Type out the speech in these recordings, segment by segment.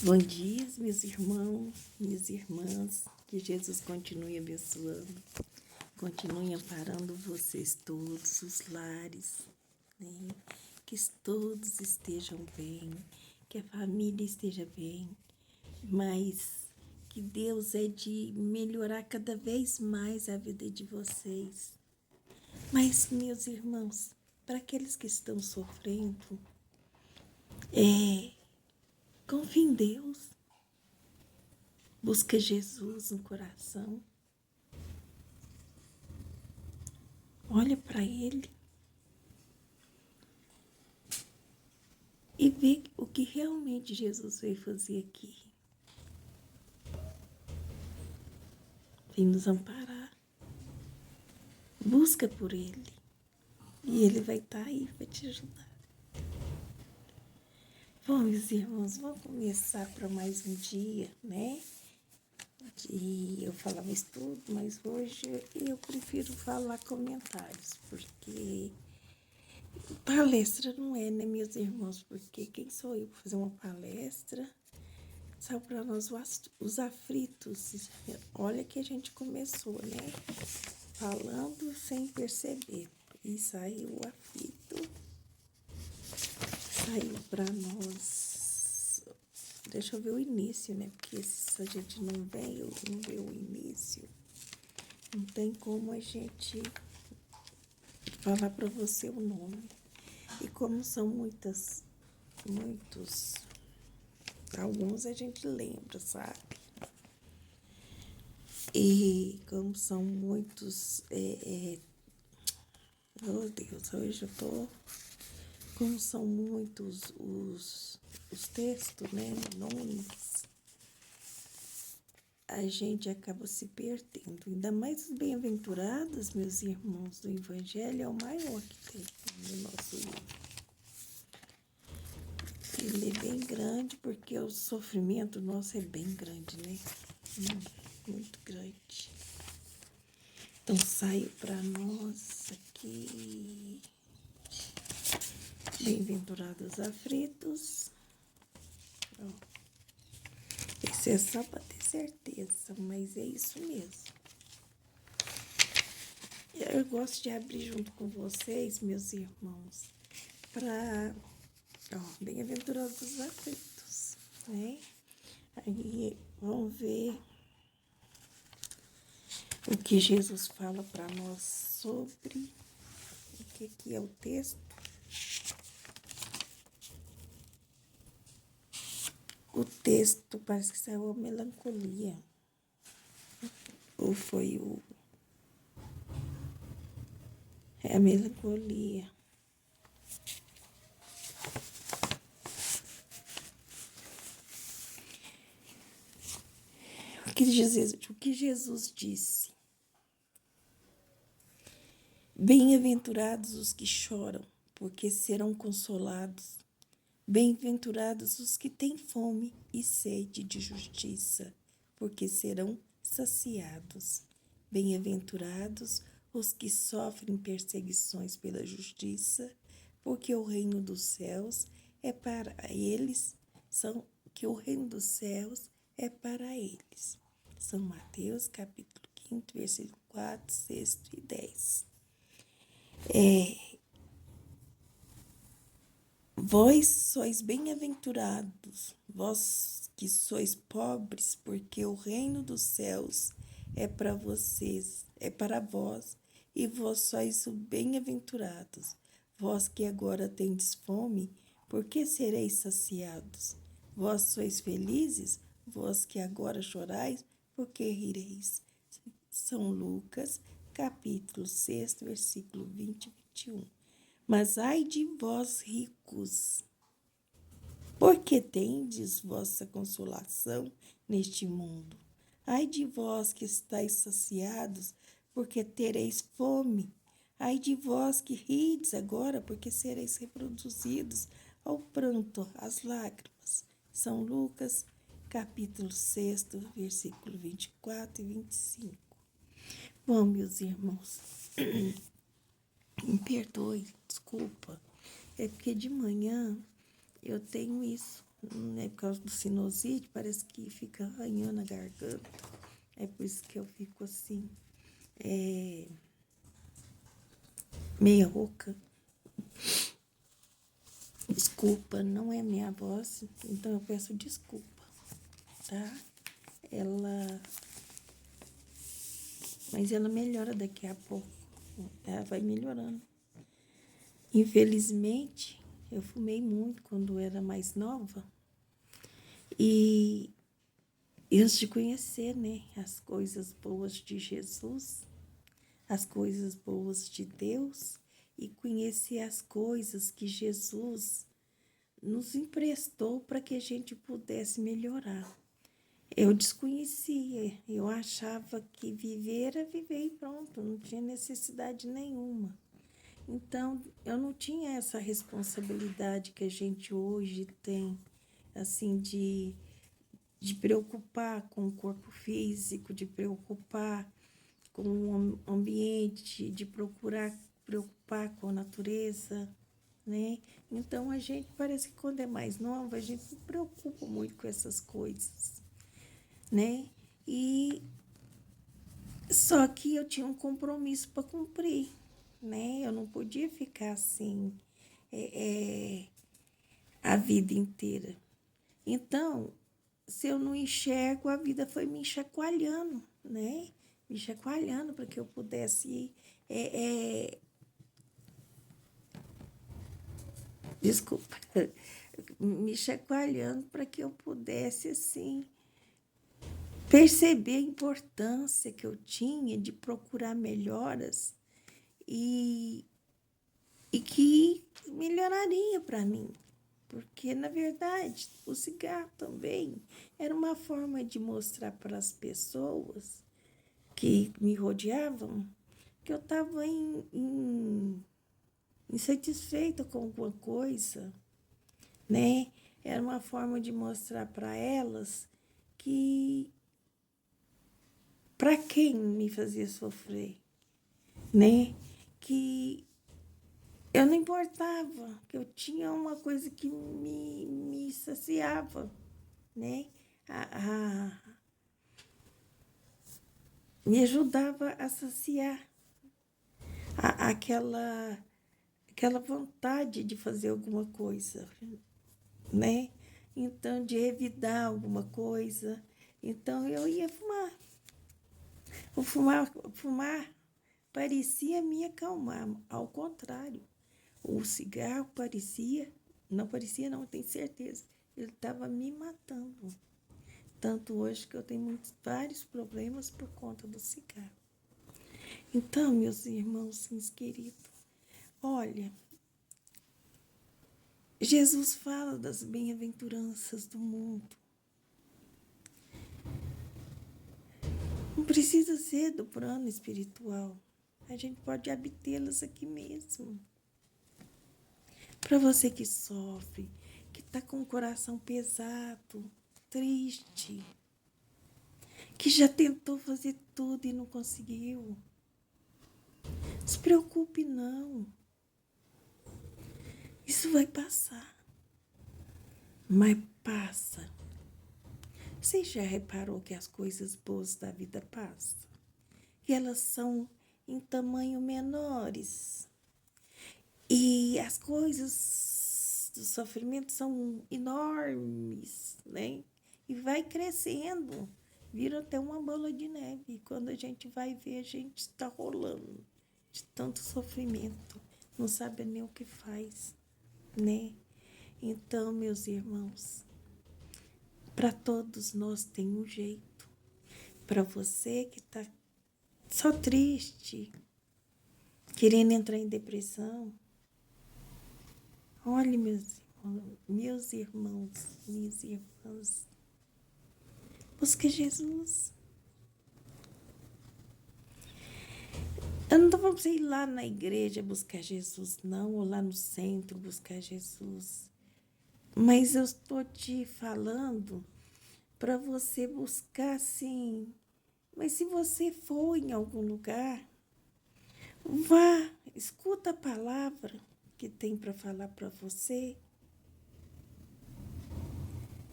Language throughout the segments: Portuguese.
Bom dia, meus irmãos, minhas irmãs, que Jesus continue abençoando, continue amparando vocês todos, os lares, né? Que todos estejam bem, que a família esteja bem, mas que Deus é de melhorar cada vez mais a vida de vocês. Mas, meus irmãos, para aqueles que estão sofrendo, confie em Deus. Busca Jesus no coração. Olha para Ele e vê o que realmente Jesus veio fazer aqui. Vem nos amparar. Busca por Ele. E Ele vai estar aí para te ajudar. Bom, meus irmãos, vamos começar para mais um dia, né? Eu falava estudo, mas hoje eu prefiro falar comentários, porque palestra não é, né, meus irmãos? Porque quem sou eu para fazer uma palestra? Saiu para nós os aflitos. Olha que a gente começou, né? Falando sem perceber. E saiu o aflito. Saiu para nós. Deixa eu ver o início, né? Porque se a gente não vê o início, não tem como a gente falar para você o nome. E como são muitos, alguns a gente lembra, sabe? E como são muitos, oh Deus, hoje eu tô, como são muitos os textos, né, nomes, a gente acaba se perdendo. Ainda mais os bem-aventurados, meus irmãos, do Evangelho é o maior que tem no nosso livro. Ele é bem grande porque o sofrimento nosso é bem grande, né? Muito grande. Então, saiu para nós aqui, bem-aventurados aflitos. Ó, esse é só para ter certeza, mas é isso mesmo. Eu gosto de abrir junto com vocês, meus irmãos, para, bem-aventurados aflitos, né? Aí, vamos ver o que Jesus fala para nós sobre o que é o texto. O texto parece que saiu a melancolia. Ou foi a melancolia. O que Jesus disse? Bem-aventurados os que choram, porque serão consolados. Bem-aventurados os que têm fome e sede de justiça, porque serão saciados. Bem-aventurados os que sofrem perseguições pela justiça, porque o reino dos céus é para eles, que o reino dos céus é para eles. São Mateus, capítulo 5, versículo 4, 6 e 10. Vós sois bem-aventurados, vós que sois pobres, porque o reino dos céus é para vocês, é para vós, e vós sois bem-aventurados, vós que agora tendes fome, porque sereis saciados. Vós sois felizes, vós que agora chorais, porque rireis. São Lucas, capítulo 6, versículo 20 e 21. Mas ai de vós, ricos, porque tendes vossa consolação neste mundo. Ai de vós que estáis saciados, porque tereis fome. Ai de vós que rides agora, porque sereis reproduzidos ao pranto, às lágrimas. São Lucas, capítulo 6, versículo 24 e 25. Bom, meus irmãos, me perdoe, desculpa. É porque de manhã eu tenho isso, É por causa do sinusite, parece que fica arranhando a garganta. É por isso que eu fico assim, meia rouca. Desculpa, não é minha voz, então eu peço desculpa, tá? Ela. Mas ela melhora daqui a pouco. Ela vai melhorando. Infelizmente, eu fumei muito quando era mais nova. E antes de conhecer, né, as coisas boas de Jesus, as coisas boas de Deus, e conhecer as coisas que Jesus nos emprestou para que a gente pudesse melhorar. Eu desconhecia, eu achava que viver era viver e pronto, não tinha necessidade nenhuma. Então, eu não tinha essa responsabilidade que a gente hoje tem, assim, de preocupar com o corpo físico, de preocupar com o ambiente, de preocupar com a natureza, né? Então, a gente parece que quando é mais nova, a gente se preocupa muito com essas coisas, né? E só que eu tinha um compromisso para cumprir, né? Eu não podia ficar assim a vida inteira. Então, se eu não enxergo, a vida foi me chacoalhando, né? Me chacoalhando para que eu pudesse desculpa, me chacoalhando para que eu pudesse, assim, perceber a importância que eu tinha de procurar melhoras e que melhoraria para mim. Porque, na verdade, o cigarro também era uma forma de mostrar para as pessoas que me rodeavam que eu estava insatisfeita com alguma coisa, né? Era uma forma de mostrar para elas que para quem me fazia sofrer, né? Que eu não importava, que eu tinha uma coisa que me saciava, né? Me ajudava a saciar aquela vontade de fazer alguma coisa, né? Então, de evitar alguma coisa. Então, eu ia fumar. Fumar parecia me acalmar, ao contrário. O cigarro parecia não, tenho certeza, ele estava me matando. Tanto hoje que eu tenho vários problemas por conta do cigarro. Então, meus irmãos queridos, olha, Jesus fala das bem-aventuranças do mundo. Não precisa ser do plano espiritual. A gente pode obtê-las aqui mesmo. Para você que sofre, que está com o coração pesado, triste, que já tentou fazer tudo e não conseguiu. Não se preocupe, não. Isso vai passar. Mas passa. Você já reparou que as coisas boas da vida passam? E elas são em tamanho menores. E as coisas do sofrimento são enormes, né? E vai crescendo, vira até uma bola de neve. E quando a gente vai ver, a gente está rolando de tanto sofrimento, não sabe nem o que faz, né? Então, meus irmãos, para todos nós tem um jeito. Para você que está só triste, querendo entrar em depressão, olhe, meus irmãos, minhas irmãs, busque Jesus. Eu não estou falando para você ir lá na igreja buscar Jesus, não, ou lá no centro buscar Jesus. Mas eu estou te falando para você buscar, sim. Mas se você for em algum lugar, vá, escuta a palavra que tem para falar para você.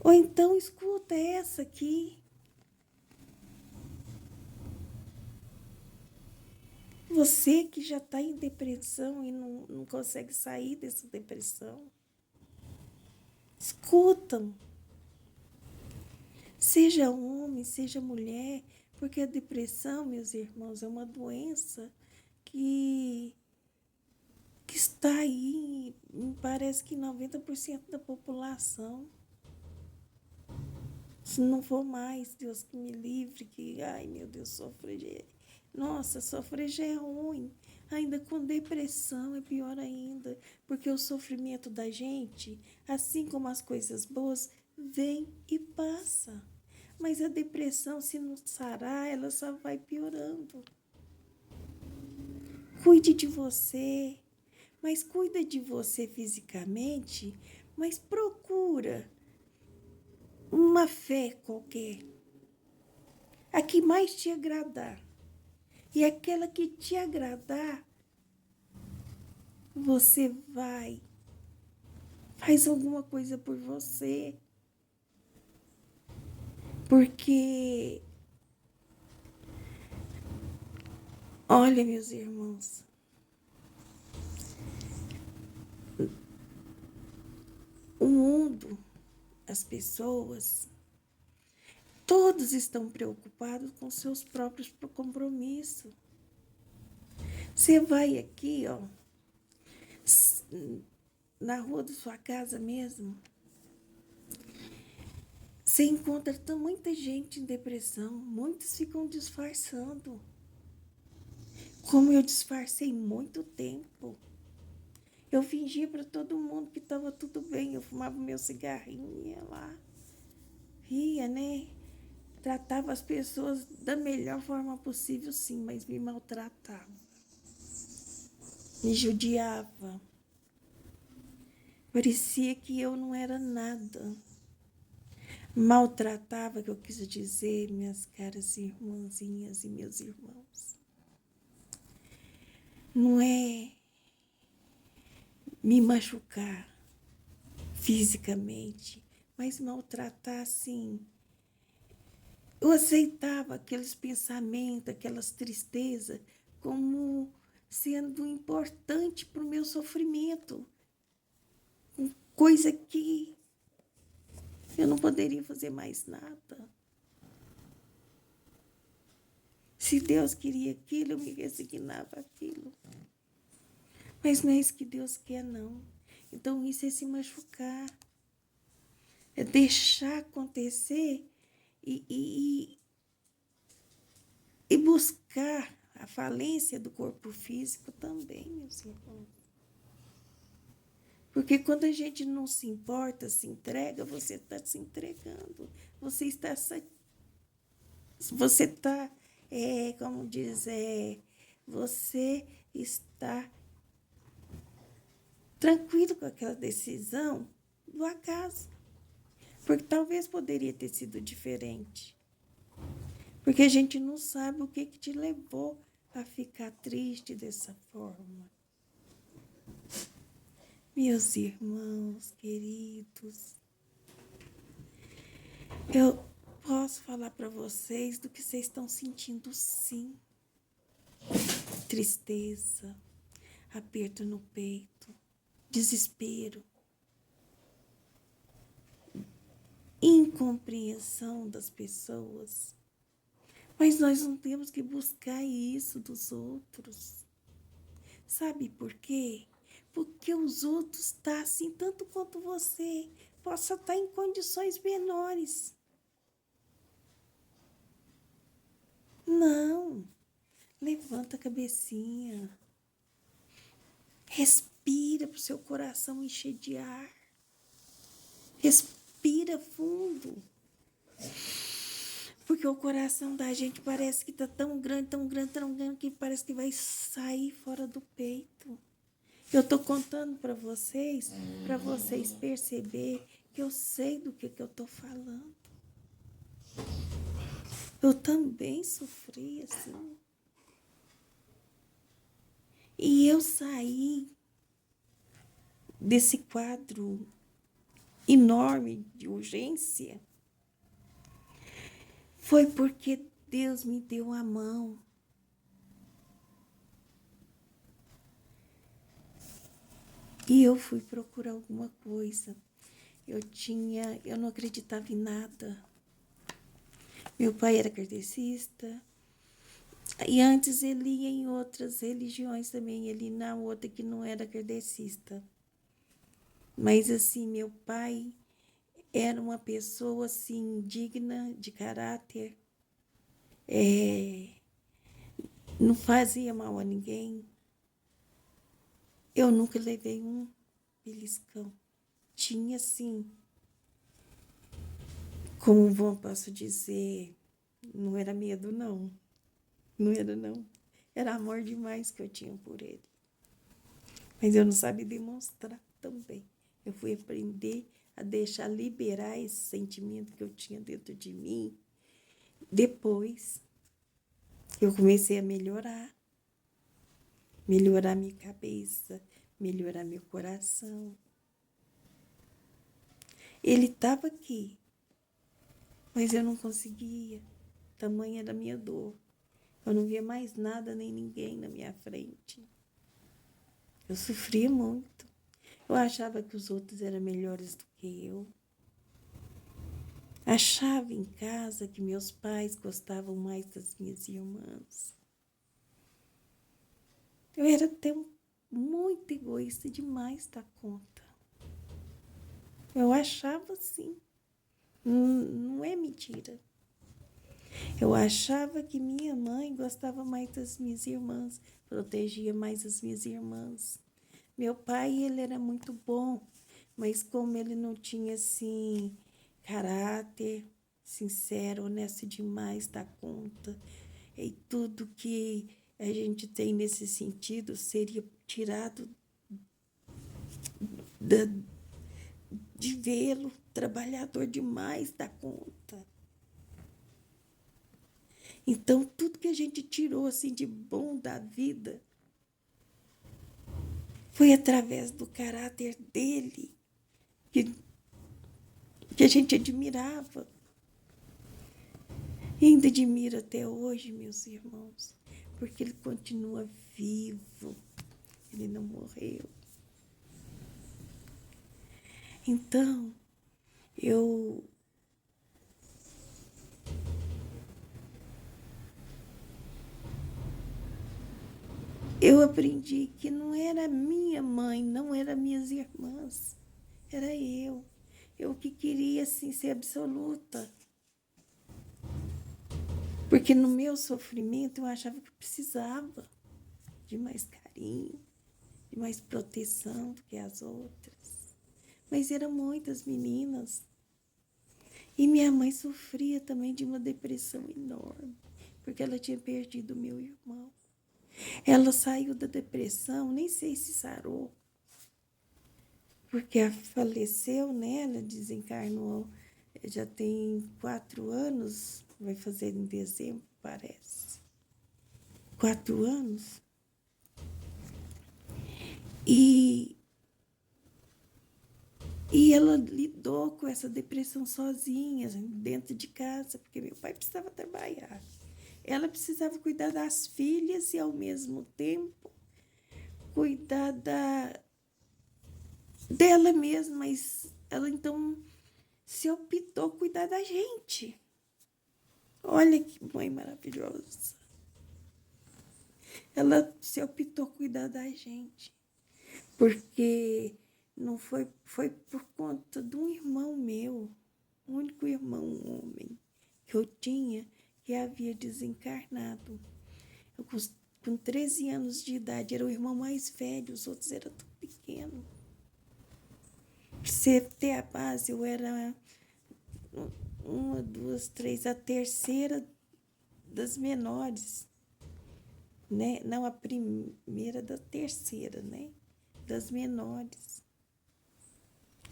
Ou então escuta essa aqui. Você que já está em depressão e não consegue sair dessa depressão, escutam. Seja homem, seja mulher, porque a depressão, meus irmãos, é uma doença que, que está aí, parece que 90% da população. Se não for mais, Deus que me livre, que, ai meu Deus, sofrer. Nossa, sofrer já é ruim. Ainda com depressão é pior ainda, porque o sofrimento da gente, assim como as coisas boas, vem e passa. Mas a depressão, se não sarar, ela só vai piorando. Cuide de você, mas cuida de você fisicamente, mas procura uma fé qualquer, a que mais te agradar. E aquela que te agradar, você faz alguma coisa por você. Porque, olha, meus irmãos, o mundo, as pessoas, todos estão preocupados com seus próprios compromissos. Você vai aqui, ó, na rua da sua casa mesmo, você encontra muita gente em depressão, muitos ficam disfarçando. Como eu disfarcei muito tempo. Eu fingia para todo mundo que estava tudo bem. Eu fumava meu cigarrinho, ia lá. Ria, né? Tratava as pessoas da melhor forma possível, sim, mas me maltratava. Me judiava. Parecia que eu não era nada. Maltratava, que eu quis dizer, minhas caras irmãzinhas e meus irmãos. Não é me machucar fisicamente, mas maltratar assim. Eu aceitava aqueles pensamentos, aquelas tristezas, como sendo importante para o meu sofrimento, coisa que eu não poderia fazer mais nada. Se Deus queria aquilo, eu me resignava àquilo. Mas não é isso que Deus quer, não. Então, isso é se machucar. É deixar acontecer e buscar a falência do corpo físico também, meus irmãos. Porque quando a gente não se importa, se entrega, você está se entregando. Você está, como diz, você está tranquilo com aquela decisão do acaso. Porque talvez poderia ter sido diferente. Porque a gente não sabe o que te levou a ficar triste dessa forma. Meus irmãos queridos, eu posso falar para vocês do que vocês estão sentindo, sim. Tristeza, aperto no peito, desespero, incompreensão das pessoas. Mas nós não temos que buscar isso dos outros. Sabe por quê? Porque os outros estão assim, tanto quanto você possa estar em condições menores. Não. Levanta a cabecinha. Respira para o seu coração encher de ar. Respira fundo. Porque o coração da gente parece que está tão grande, tão grande, tão grande, que parece que vai sair fora do peito. Eu estou contando para vocês perceberem que eu sei do que eu estou falando. Eu também sofri assim. E eu saí desse quadro enorme de urgência, foi porque Deus me deu a mão. E eu fui procurar alguma coisa. Eu não acreditava em nada. Meu pai era kardecista. E antes ele ia em outras religiões também. Ele ia na outra que não era kardecista. Mas assim, meu pai era uma pessoa assim, digna de caráter. Não fazia mal a ninguém. Eu nunca levei um beliscão. Tinha assim, como posso dizer, não era medo não. Não era não. Era amor demais que eu tinha por ele. Mas eu não sabia demonstrar também. Eu fui aprender a deixar liberar esse sentimento que eu tinha dentro de mim. Depois, eu comecei a melhorar minha cabeça, melhorar meu coração. Ele estava aqui, mas eu não conseguia. Tamanha era a minha dor. Eu não via mais nada nem ninguém na minha frente. Eu sofria muito. Eu achava que os outros eram melhores do que eu. Achava em casa que meus pais gostavam mais das minhas irmãs. Eu era até muito egoísta demais da conta. Eu achava assim. Não é mentira. Eu achava que minha mãe gostava mais das minhas irmãs, protegia mais as minhas irmãs. Meu pai, ele era muito bom, mas como ele não tinha, assim, caráter, sincero, honesto demais da conta, e tudo que a gente tem nesse sentido seria tirado da, de vê-lo trabalhador demais da conta. Então, tudo que a gente tirou, assim, de bom da vida foi através do caráter dele, que a gente admirava. E ainda admiro até hoje, meus irmãos, porque ele continua vivo, ele não morreu. Então, eu aprendi que não era minha mãe, não era minhas irmãs, era eu. Eu que queria, assim, ser absoluta. Porque no meu sofrimento eu achava que precisava de mais carinho, de mais proteção do que as outras. Mas eram muitas meninas. E minha mãe sofria também de uma depressão enorme, porque ela tinha perdido meu irmão. Ela saiu da depressão, nem sei se sarou, porque ela faleceu, né? Ela desencarnou, já tem 4 anos, vai fazer em dezembro, parece. 4 anos. E ela lidou com essa depressão sozinha, dentro de casa, porque meu pai precisava trabalhar. Ela precisava cuidar das filhas e, ao mesmo tempo, cuidar dela mesma. Mas ela, então, se optou a cuidar da gente. Olha que mãe maravilhosa. Ela se optou a cuidar da gente. Porque não foi por conta de um irmão meu, o único irmão, um homem, que eu tinha, que havia desencarnado. Eu, com 13 anos de idade, era o irmão mais velho, os outros eram tão pequenos. Pra você ter a base, eu era uma, duas, três, a terceira das menores, né? Não a primeira da terceira, né? Das menores.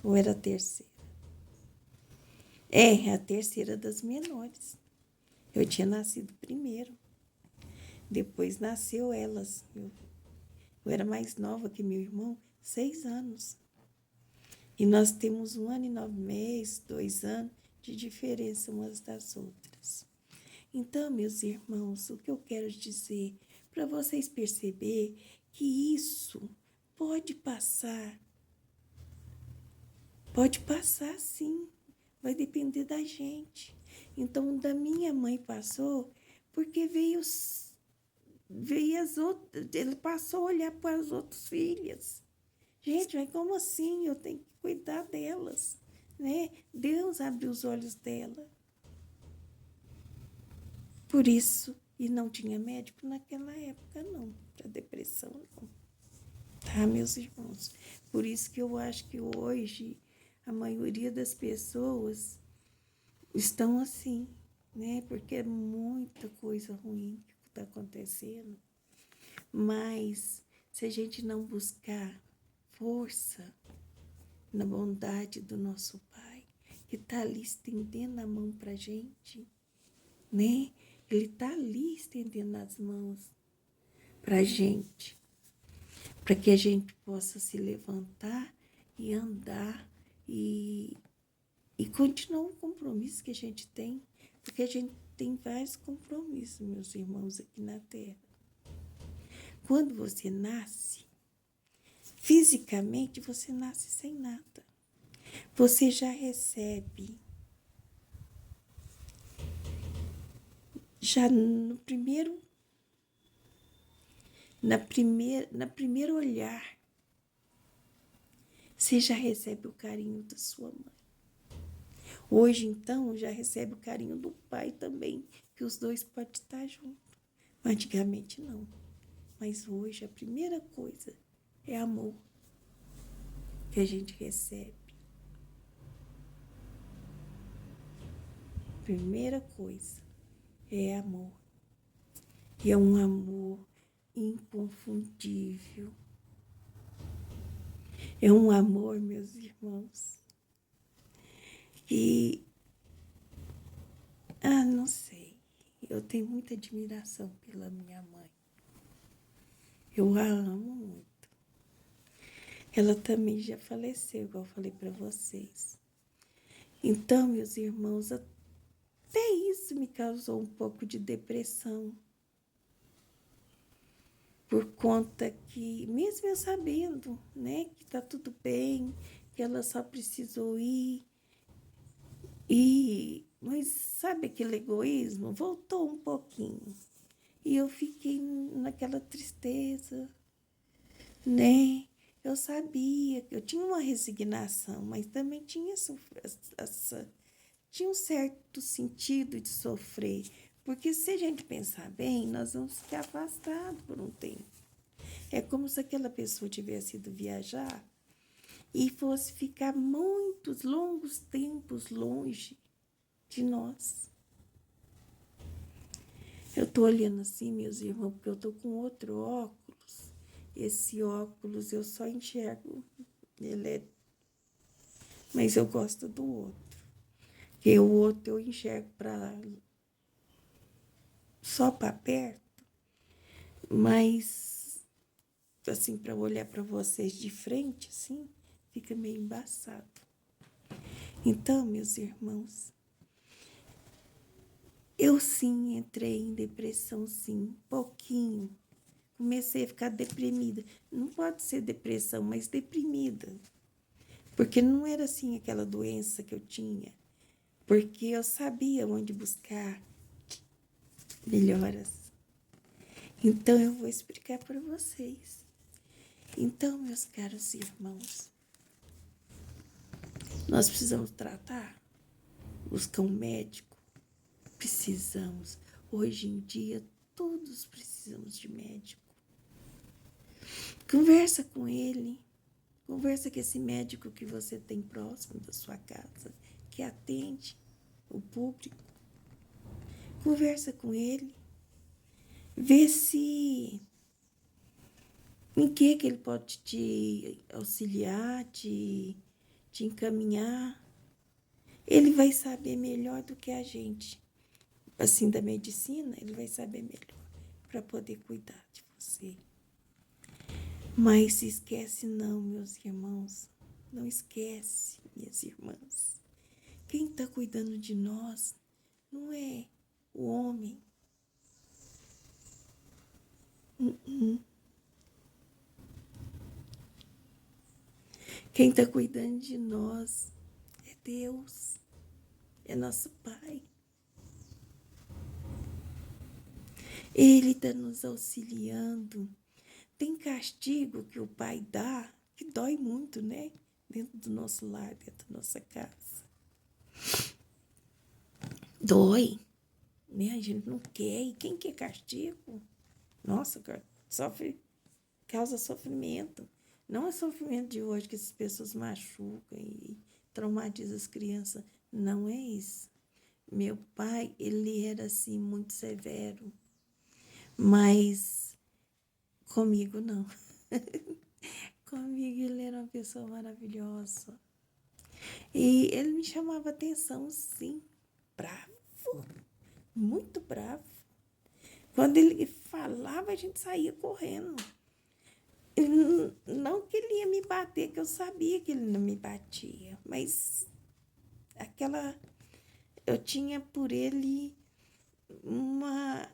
Ou era a terceira? É, a terceira das menores. Eu tinha nascido primeiro. Depois nasceu elas. Eu era mais nova que meu irmão, 6 anos. E nós temos 1 ano e 9 meses, 2 anos de diferença umas das outras. Então, meus irmãos, o que eu quero dizer para vocês perceber que isso pode passar sim, vai depender da gente. Então, da minha mãe passou porque veio as outras, ele passou a olhar para as outras filhas. Gente, mas como assim? Eu tenho que cuidar delas, né? Deus abriu os olhos dela. Por isso, e não tinha médico naquela época, não, para depressão, não. Tá, meus irmãos? Por isso que eu acho que hoje a maioria das pessoas estão assim, né? Porque é muita coisa ruim que está acontecendo. Mas se a gente não buscar força na bondade do nosso Pai, que está ali estendendo a mão para a gente, né? Ele está ali estendendo as mãos para a gente, para que a gente possa se levantar e andar e continuar o compromisso que a gente tem, porque a gente tem vários compromissos, meus irmãos, aqui na Terra. Quando você nasce, fisicamente você nasce sem nada. Você já recebe, já no primeiro olhar, você já recebe o carinho da sua mãe. Hoje, então, já recebe o carinho do pai também, que os dois podem estar juntos. Antigamente, não. Mas hoje, a primeira coisa é amor que a gente recebe. Primeira coisa é amor. E é um amor inconfundível. É um amor, meus irmãos, que, não sei, eu tenho muita admiração pela minha mãe. Eu a amo muito. Ela também já faleceu, igual eu falei para vocês. Então, meus irmãos, até isso me causou um pouco de depressão. Por conta que, mesmo eu sabendo, né, que tá tudo bem, que ela só precisou ir, mas sabe aquele egoísmo? Voltou um pouquinho. E eu fiquei naquela tristeza, né? Eu sabia que eu tinha uma resignação, mas também tinha tinha um certo sentido de sofrer. Porque se a gente pensar bem, nós vamos ficar afastados por um tempo. É como se aquela pessoa tivesse ido viajar e fosse ficar muitos longos tempos longe de nós. Eu tô olhando assim, meus irmãos, porque eu tô com outro óculos. Esse óculos eu só enxergo, mas eu gosto do outro. Porque o outro eu enxergo só para perto, mas assim, para olhar para vocês de frente, assim, fica meio embaçado. Então, meus irmãos, eu sim entrei em depressão, sim, pouquinho. Comecei a ficar deprimida. Não pode ser depressão, mas deprimida. Porque não era assim aquela doença que eu tinha. Porque eu sabia onde buscar melhoras. Então, eu vou explicar para vocês. Então, meus caros irmãos, nós precisamos tratar, buscar um médico. Precisamos. Hoje em dia, todos precisamos de médico. Conversa com ele. Conversa com esse médico que você tem próximo da sua casa, que atende o público. Conversa com ele. Vê se em que ele pode te auxiliar, te encaminhar. Ele vai saber melhor do que a gente. Assim, da medicina, ele vai saber melhor para poder cuidar de você. Mas se esquece não, meus irmãos. Não esquece, minhas irmãs. Quem está cuidando de nós não é o homem. Quem está cuidando de nós é Deus, é nosso Pai. Ele está nos auxiliando. Tem castigo que o Pai dá, que dói muito, né? Dentro do nosso lar, dentro da nossa casa. Dói, né? A gente não quer. E quem quer castigo? Nossa, cara, causa sofrimento. Não é sofrimento de hoje que as pessoas machucam e traumatizam as crianças. Não é isso. Meu pai, ele era assim muito severo, mas comigo não. Comigo ele era uma pessoa maravilhosa. E ele me chamava atenção, sim. Bravo, muito bravo. Quando ele falava, a gente saía correndo. Não que ele ia me bater, que eu sabia que ele não me batia, mas eu tinha por ele uma,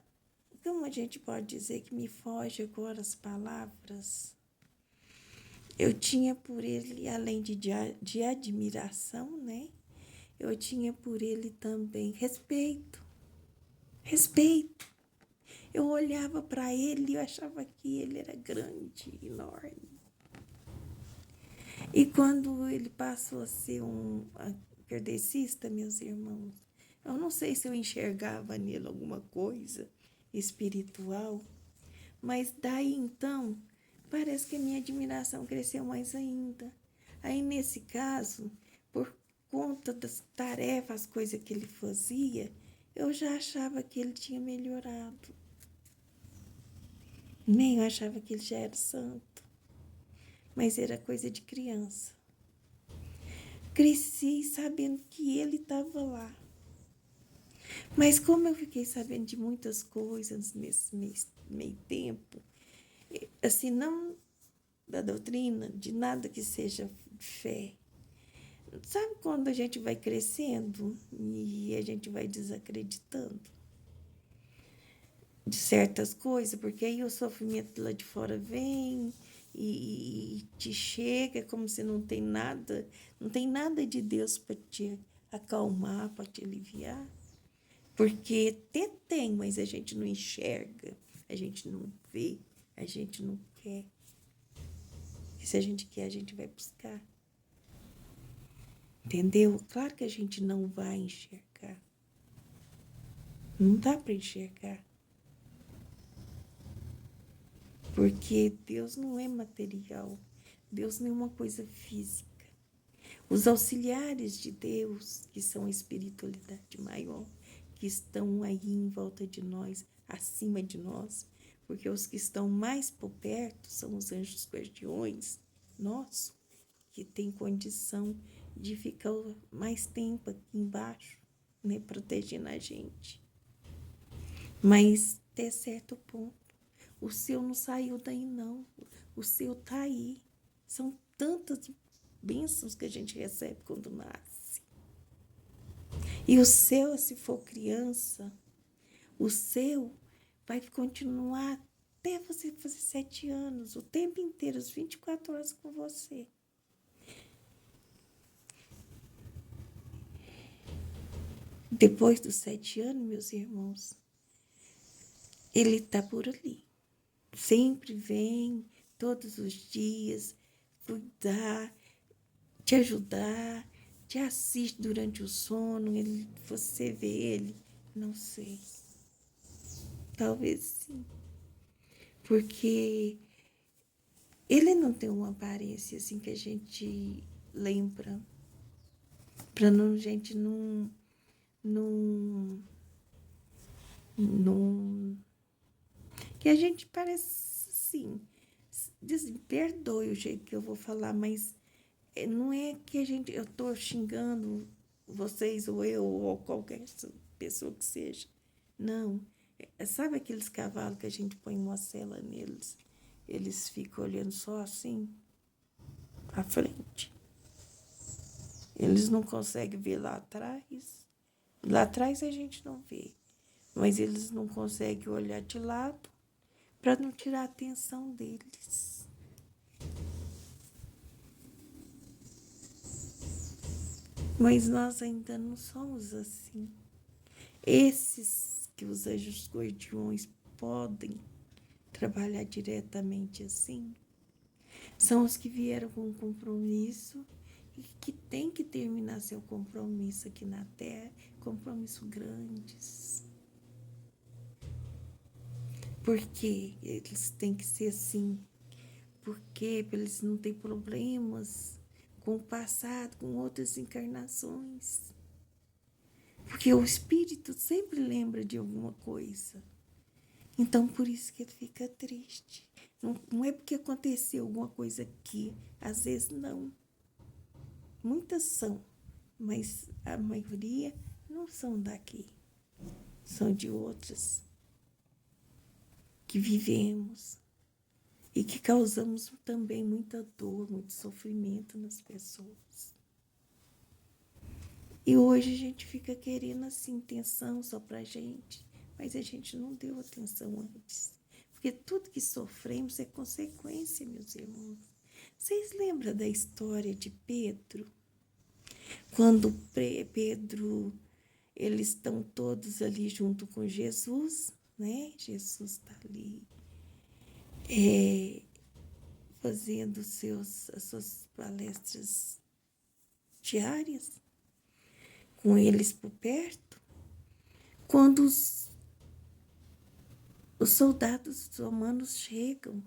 como a gente pode dizer, que me foge agora as palavras, eu tinha por ele, além de admiração, né, eu tinha por ele também respeito. Eu olhava para ele e eu achava que ele era grande, enorme. E quando ele passou a ser um kardecista, meus irmãos, eu não sei se eu enxergava nele alguma coisa espiritual, mas daí então, parece que a minha admiração cresceu mais ainda. Aí nesse caso, por conta das tarefas, as coisas que ele fazia, eu já achava que ele tinha melhorado. Nem eu achava que ele já era santo, mas era coisa de criança. Cresci sabendo que ele estava lá. Mas como eu fiquei sabendo de muitas coisas nesse meio tempo, assim, não da doutrina, de nada que seja fé. Sabe quando a gente vai crescendo e a gente vai desacreditando de certas coisas? Porque aí o sofrimento lá de fora vem e te chega como se não tem nada de Deus para te acalmar, para te aliviar. Porque até tem, mas a gente não enxerga, a gente não vê, a gente não quer. E se a gente quer, a gente vai buscar. Entendeu? Claro que a gente não vai enxergar. Não dá para enxergar. Porque Deus não é material. Deus não é uma coisa física. Os auxiliares de Deus, que são a espiritualidade maior, que estão aí em volta de nós, acima de nós, porque os que estão mais por perto são os anjos guardiões, nossos, que têm condição de ficar mais tempo aqui embaixo, né, protegendo a gente. Mas até certo ponto, o seu não saiu daí não, o seu tá aí. São tantas bênçãos que a gente recebe quando nasce. E o seu, se for criança, o seu vai continuar até você fazer 7 anos, o tempo inteiro, as 24 horas com você. Depois dos 7 anos, meus irmãos, ele está por ali. Sempre vem, todos os dias, cuidar, te ajudar, te assiste durante o sono, você vê ele, não sei. Talvez sim. Porque ele não tem uma aparência assim que a gente lembra. Pra não, a gente não. Que a gente parece assim. Perdoe o jeito que eu vou falar, mas não é que eu tô xingando vocês ou eu ou qualquer pessoa que seja. Não. Sabe aqueles cavalos que a gente põe uma sela neles? Eles ficam olhando só assim, à frente. Eles não conseguem ver lá atrás. Lá atrás a gente não vê, mas eles não conseguem olhar de lado para não tirar a atenção deles. Mas nós ainda não somos assim. Esses que os anjos guardiões podem trabalhar diretamente assim, são os que vieram com um compromisso e que tem que terminar seu compromisso aqui na Terra, compromisso grandes. Porque eles têm que ser assim, porque eles não têm problemas com o passado, com outras encarnações. Porque o espírito sempre lembra de alguma coisa. Então, por isso que ele fica triste. Não é porque aconteceu alguma coisa aqui. Às vezes, não. Muitas são, mas a maioria não são daqui. São de outras que vivemos e que causamos também muita dor, muito sofrimento nas pessoas. E hoje a gente fica querendo assim, atenção só pra gente, mas a gente não deu atenção antes. Porque tudo que sofremos é consequência, meus irmãos. Vocês lembram da história de Pedro? Quando Pedro, eles estão todos ali junto com Jesus, né? Jesus está ali fazendo as suas palestras diárias, com eles por perto. Quando os soldados romanos chegam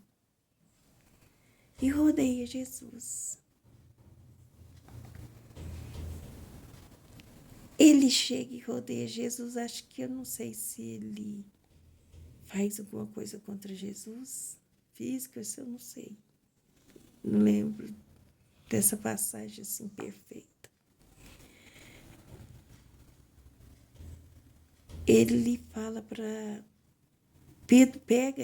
e rodeiam Jesus. Ele chega e rodeia Jesus, acho que eu não sei se ele faz alguma coisa contra Jesus, física, isso eu não sei. Não lembro dessa passagem assim perfeita. Ele fala para Pedro, pega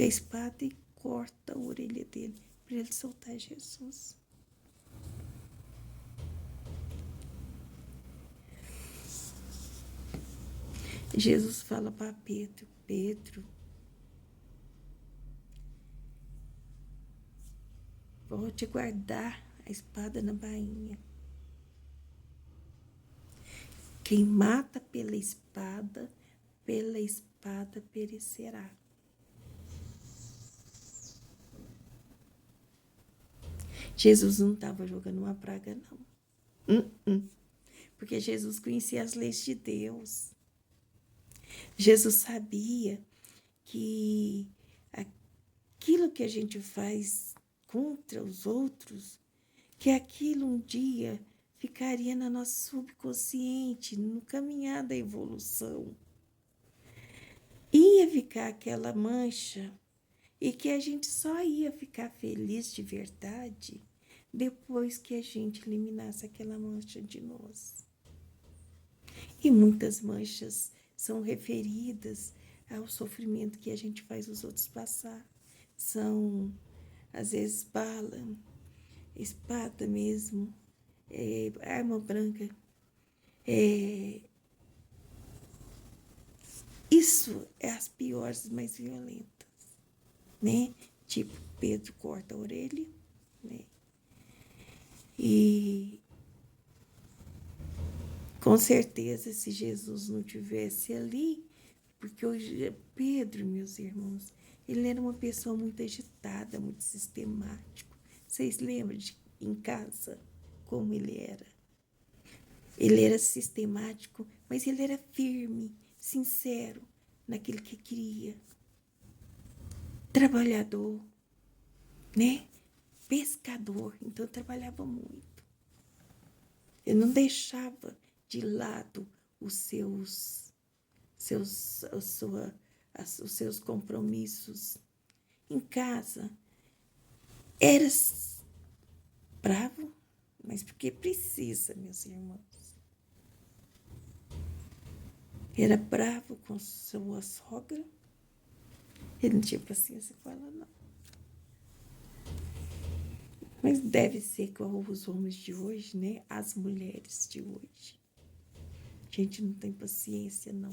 a espada e corta a orelha dele para ele soltar Jesus. Jesus fala para Pedro, Pedro, volte a guardar a espada na bainha. Quem mata pela espada perecerá. Jesus não estava jogando uma praga, não. Porque Jesus conhecia as leis de Deus. Jesus sabia que aquilo que a gente faz contra os outros, que aquilo um dia ficaria na nossa subconsciente, no caminhar da evolução. Ia ficar aquela mancha e que a gente só ia ficar feliz de verdade depois que a gente eliminasse aquela mancha de nós. E muitas manchas são referidas ao sofrimento que a gente faz os outros passar. São, às vezes, bala, espada mesmo, arma branca. Isso é as piores, mais violentas, né? Tipo, Pedro corta a orelha, né? E com certeza, se Jesus não tivesse ali, porque hoje Pedro, meus irmãos, ele era uma pessoa muito agitada, muito sistemático. Vocês lembram em casa como ele era? Ele era sistemático, mas ele era firme, sincero naquilo que queria. Trabalhador, né? Pescador, então trabalhava muito. Ele não deixava de lado os seus compromissos. Em casa, era bravo, mas porque precisa, meus irmãos. Era bravo com sua sogra. Ele não tinha paciência com ela, não. Mas deve ser com os homens de hoje, né? As mulheres de hoje. A gente não tem paciência, não.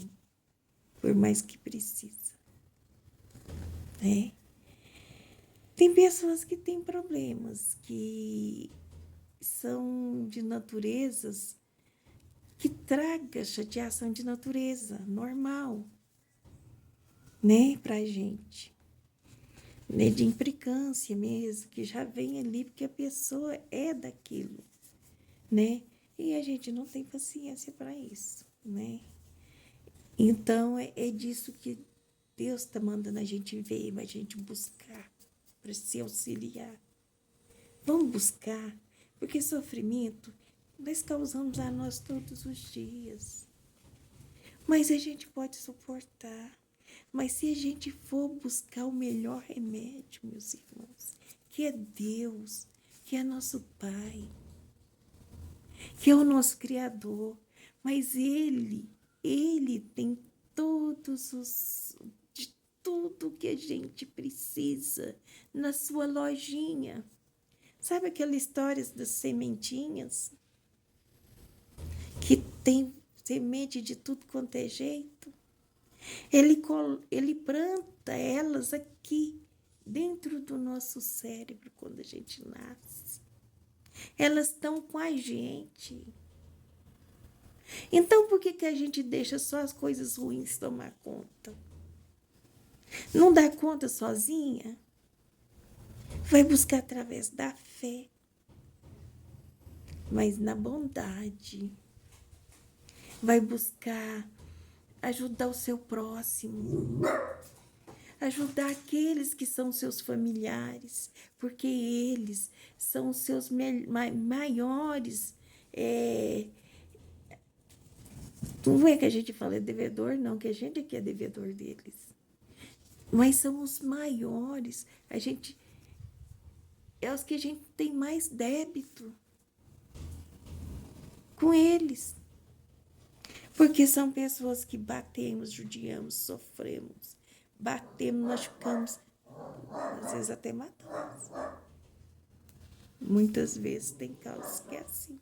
Por mais que precisa, né? Tem pessoas que têm problemas, que são de naturezas, que traga chateação de natureza, normal, né? Pra gente. Né? De implicância mesmo, que já vem ali porque a pessoa é daquilo, né? E a gente não tem paciência para isso, né? Então, é disso que Deus está mandando a gente ver, a gente buscar, para se auxiliar. Vamos buscar, porque sofrimento nós causamos a nós todos os dias. Mas a gente pode suportar. Mas se a gente for buscar o melhor remédio, meus irmãos, que é Deus, que é nosso Pai, que é o nosso Criador, mas Ele tem de tudo que a gente precisa na sua lojinha. Sabe aquela história das sementinhas? Que tem semente de tudo quanto é jeito? Ele planta elas aqui, dentro do nosso cérebro, quando a gente nasce. Elas estão com a gente. Então, por que a gente deixa só as coisas ruins tomar conta? Não dá conta sozinha? Vai buscar através da fé, mas na bondade. Vai buscar ajudar o seu próximo, ajudar aqueles que são seus familiares, porque eles são os seus maiores. Não é que a gente fala devedor, não, que a gente aqui é devedor deles. Mas são os maiores. É os que a gente tem mais débito com eles. Porque são pessoas que batemos, judiamos, sofremos, batemos, machucamos, às vezes até matamos. Muitas vezes tem casos que é assim.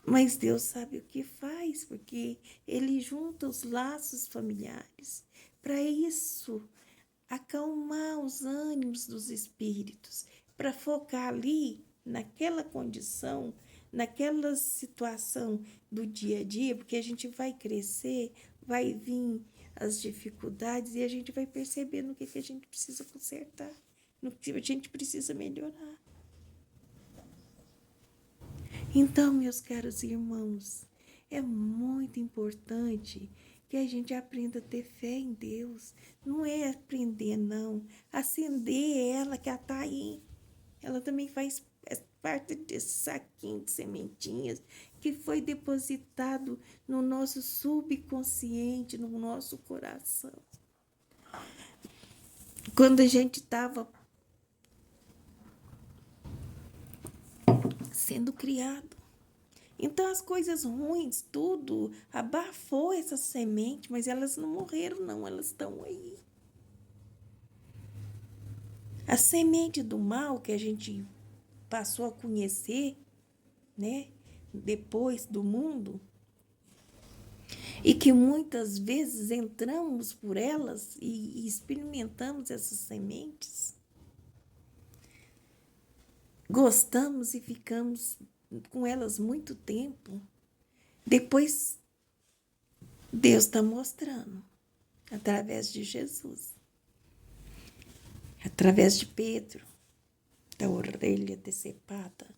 Mas Deus sabe o que faz, porque Ele junta os laços familiares. Para isso, acalmar os ânimos dos espíritos, para focar ali, naquela condição, naquela situação do dia a dia, porque a gente vai crescer, vai vir as dificuldades e a gente vai perceber no que a gente precisa consertar, no que a gente precisa melhorar. Então, meus caros irmãos, é muito importante que a gente aprenda a ter fé em Deus. Não é aprender, não. Acender ela, que ela está aí. Ela também faz parte desse saquinho de sementinhas que foi depositado no nosso subconsciente, no nosso coração. Quando a gente estava sendo criado. Então, as coisas ruins, tudo, abafou essa semente, mas elas não morreram, não, elas estão aí. A semente do mal que a gente passou a conhecer, né, depois do mundo, e que muitas vezes entramos por elas e experimentamos essas sementes, gostamos e ficamos com elas muito tempo. Depois, Deus está mostrando, através de Jesus, através de Pedro, da orelha decepada.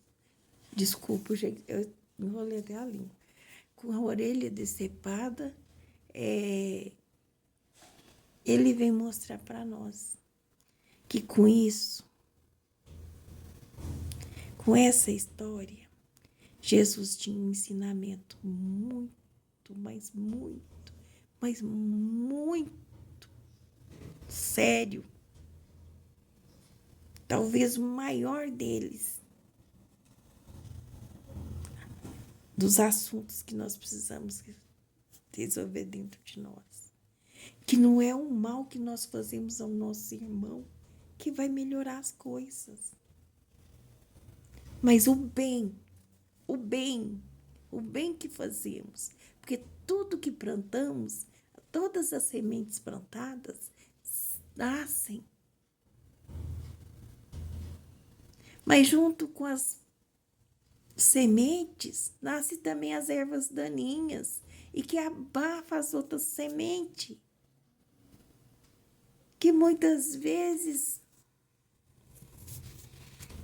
Desculpa, eu enrolei até a língua. Com a orelha decepada, ele vem mostrar para nós que com isso, com essa história, Jesus tinha um ensinamento muito, mas muito, mas muito sério. Talvez o maior deles, dos assuntos que nós precisamos resolver dentro de nós. Que não é o mal que nós fazemos ao nosso irmão que vai melhorar as coisas. Mas o bem, o bem que fazemos, porque tudo que plantamos, todas as sementes plantadas, nascem. Mas junto com as sementes, nascem também as ervas daninhas e que abafam as outras sementes, que muitas vezes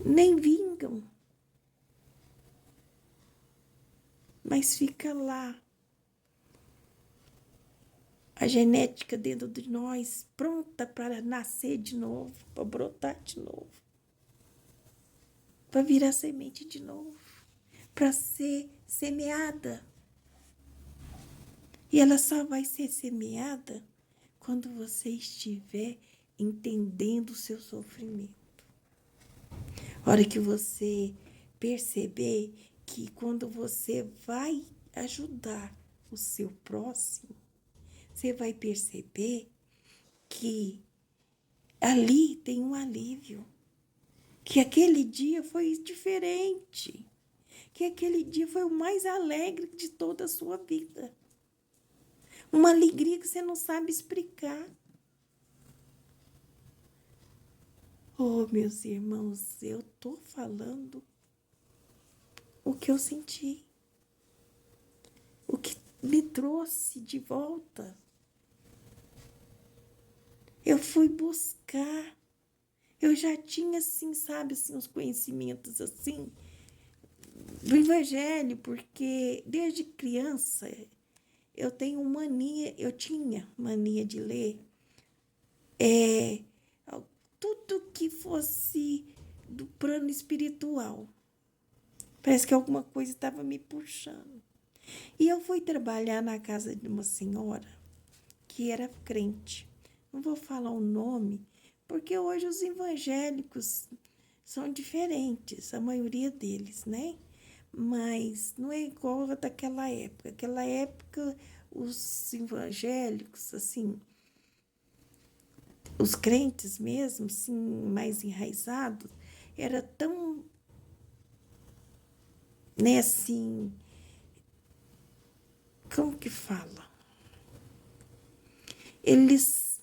nem vingam, mas fica lá a genética dentro de nós, pronta para nascer de novo, para brotar de novo, para virar semente de novo, para ser semeada. E ela só vai ser semeada quando você estiver entendendo o seu sofrimento. A hora que você perceber que quando você vai ajudar o seu próximo, você vai perceber que ali tem um alívio, que aquele dia foi diferente, que aquele dia foi o mais alegre de toda a sua vida. Uma alegria que você não sabe explicar. Oh, meus irmãos, eu tô falando o que eu senti, o que me trouxe de volta. Eu fui buscar, eu já tinha, assim, sabe, assim, uns conhecimentos, assim, do Evangelho, porque desde criança eu tinha mania de ler tudo que fosse do plano espiritual. Parece que alguma coisa estava me puxando. E eu fui trabalhar na casa de uma senhora que era crente. Não vou falar o nome, porque hoje os evangélicos são diferentes, a maioria deles, né? Mas não é igual a daquela época. Naquela época, os evangélicos, assim, os crentes mesmo, assim, mais enraizados, era tão, né, assim, como que fala? Eles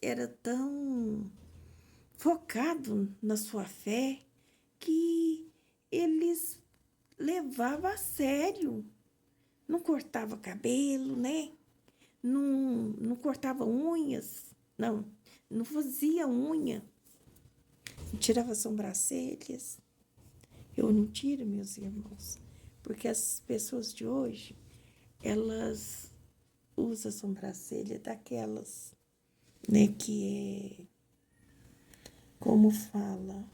eram tão focados na sua fé que eles levavam a sério. Não cortava cabelo, né? Não cortava unhas, não fazia unha, não tirava sobrancelhas. Eu não tiro, meus irmãos, porque as pessoas de hoje, elas usam sobrancelha daquelas, né, que é, como fala,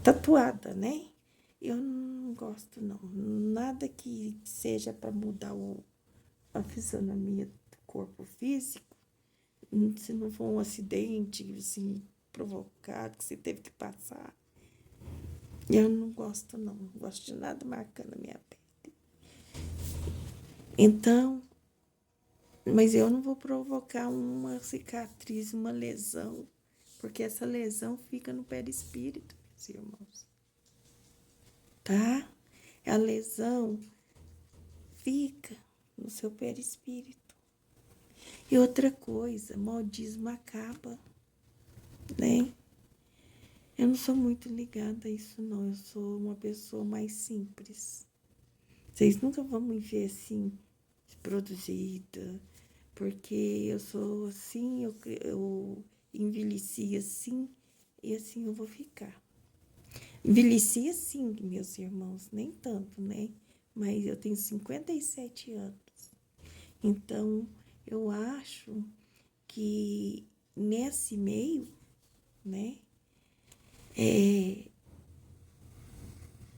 tatuada, né? Eu não gosto, não. Nada que seja para mudar a fisionomia do corpo físico, se não for um acidente, assim, provocado, que você teve que passar. Eu não gosto, não. Não gosto de nada marcando a minha pele. Então, mas eu não vou provocar uma cicatriz, uma lesão, porque essa lesão fica no perispírito, meus irmãos. Tá? A lesão fica no seu perispírito. E outra coisa, modismo acaba, né? Eu não sou muito ligada a isso, não. Eu sou uma pessoa mais simples. Vocês nunca vão me ver assim, produzida, porque eu sou assim, eu envelheci assim, e assim eu vou ficar. Envelheci assim, meus irmãos, nem tanto, né? Mas eu tenho 57 anos. Então, eu acho que nesse meio, né,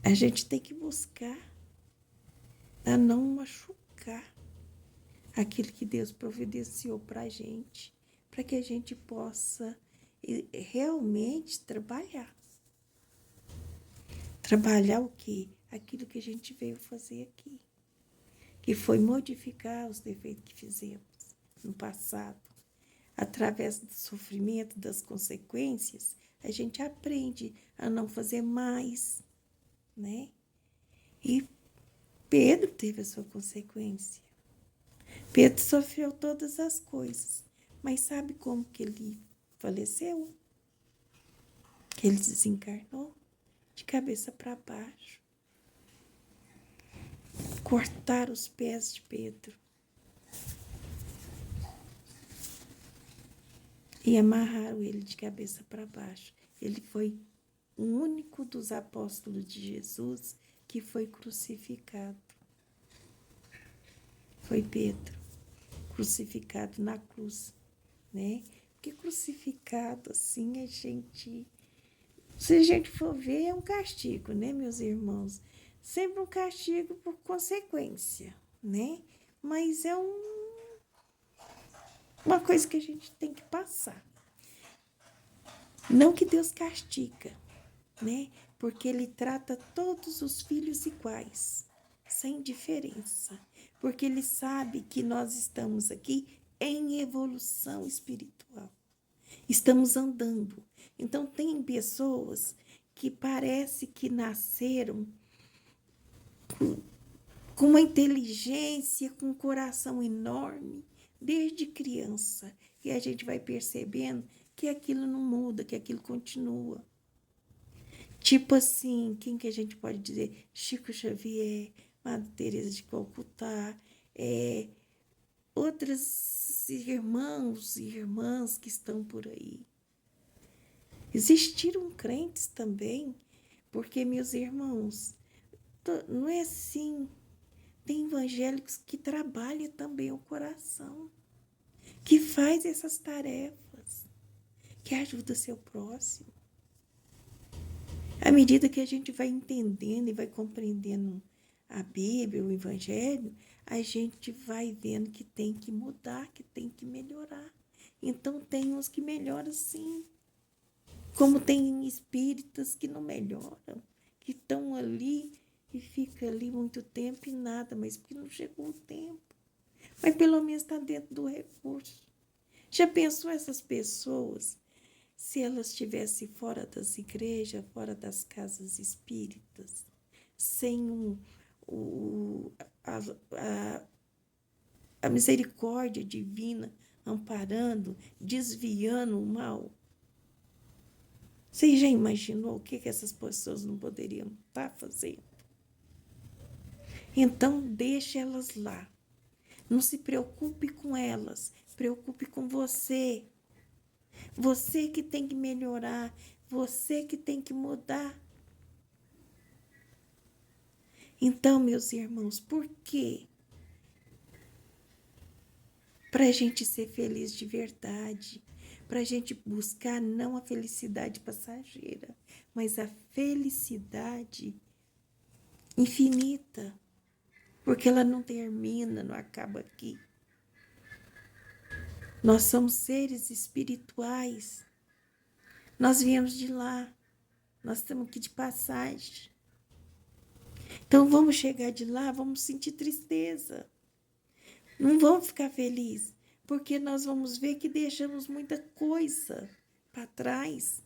a gente tem que buscar a não machucar aquilo que Deus providenciou para a gente, para que a gente possa realmente trabalhar. Trabalhar o quê? Aquilo que a gente veio fazer aqui, que foi modificar os defeitos que fizemos. no passado. Através do sofrimento, das consequências, a gente aprende a não fazer mais, né? E Pedro teve a sua consequência. Pedro sofreu todas as coisas, mas sabe como que ele faleceu? Que ele desencarnou de cabeça para baixo. Cortaram os pés de Pedro e amarraram ele de cabeça para baixo. Ele foi o único dos apóstolos de Jesus que foi crucificado. Foi Pedro, crucificado na cruz, né? Porque crucificado assim, se a gente for ver, é um castigo, né, meus irmãos? Sempre um castigo por consequência, né? Mas é uma coisa que a gente tem que passar. Não que Deus castiga, né? Porque Ele trata todos os filhos iguais, sem diferença. Porque Ele sabe que nós estamos aqui em evolução espiritual. Estamos andando. Então, tem pessoas que parece que nasceram com uma inteligência, com um coração enorme, desde criança. E a gente vai percebendo que aquilo não muda, que aquilo continua. Tipo assim, quem que a gente pode dizer? Chico Xavier, Madre Teresa de Calcutá, outros irmãos e irmãs que estão por aí. Existiram crentes também, porque, meus irmãos, não é assim. Tem evangélicos que trabalham também o coração, que faz essas tarefas, que ajuda seu próximo. À medida que a gente vai entendendo e vai compreendendo a Bíblia, o Evangelho, a gente vai vendo que tem que mudar, que tem que melhorar. Então, tem uns que melhoram sim, como tem espíritas que não melhoram, que estão ali e ficam ali muito tempo e nada, mas porque não chegou o tempo. Mas pelo menos está dentro do recurso. Já pensou essas pessoas, se elas estivessem fora das igrejas, fora das casas espíritas, sem a misericórdia divina amparando, desviando o mal? Você já imaginou o que essas pessoas não poderiam estar fazendo? Então, deixe elas lá. Não se preocupe com elas, preocupe com você. Você que tem que melhorar, você que tem que mudar. Então, meus irmãos, por quê? Para a gente ser feliz de verdade, para a gente buscar não a felicidade passageira, mas a felicidade infinita, porque ela não termina, não acaba aqui. Nós somos seres espirituais, nós viemos de lá, nós estamos aqui de passagem. Então vamos chegar de lá, vamos sentir tristeza. Não vamos ficar felizes, porque nós vamos ver que deixamos muita coisa para trás.